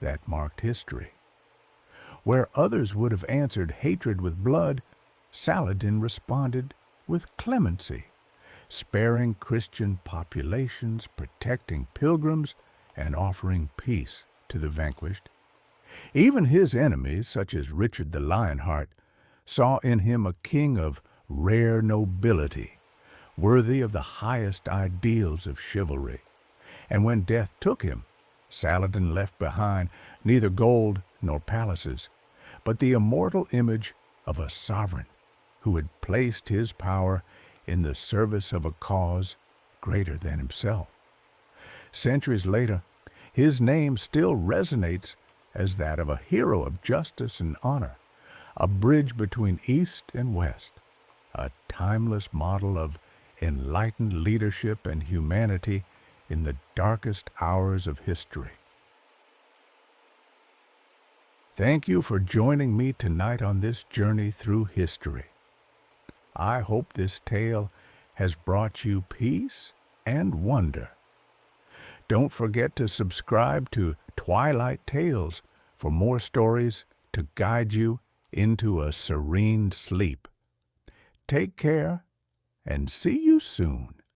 that marked history. Where others would have answered hatred with blood, Saladin responded with clemency, sparing Christian populations, protecting pilgrims, and offering peace to the vanquished. Even his enemies, such as Richard the Lionheart, saw in him a king of rare nobility, worthy of the highest ideals of chivalry. And when death took him, Saladin left behind neither gold nor palaces, but the immortal image of a sovereign who had placed his power in the service of a cause greater than himself. Centuries later, his name still resonates as that of a hero of justice and honor, a bridge between East and West, a timeless model of enlightened leadership and humanity in the darkest hours of history. Thank you for joining me tonight on this journey through history. I hope this tale has brought you peace and wonder. Don't forget to subscribe to Twilight Tales for more stories to guide you into a serene sleep. Take care and see you soon.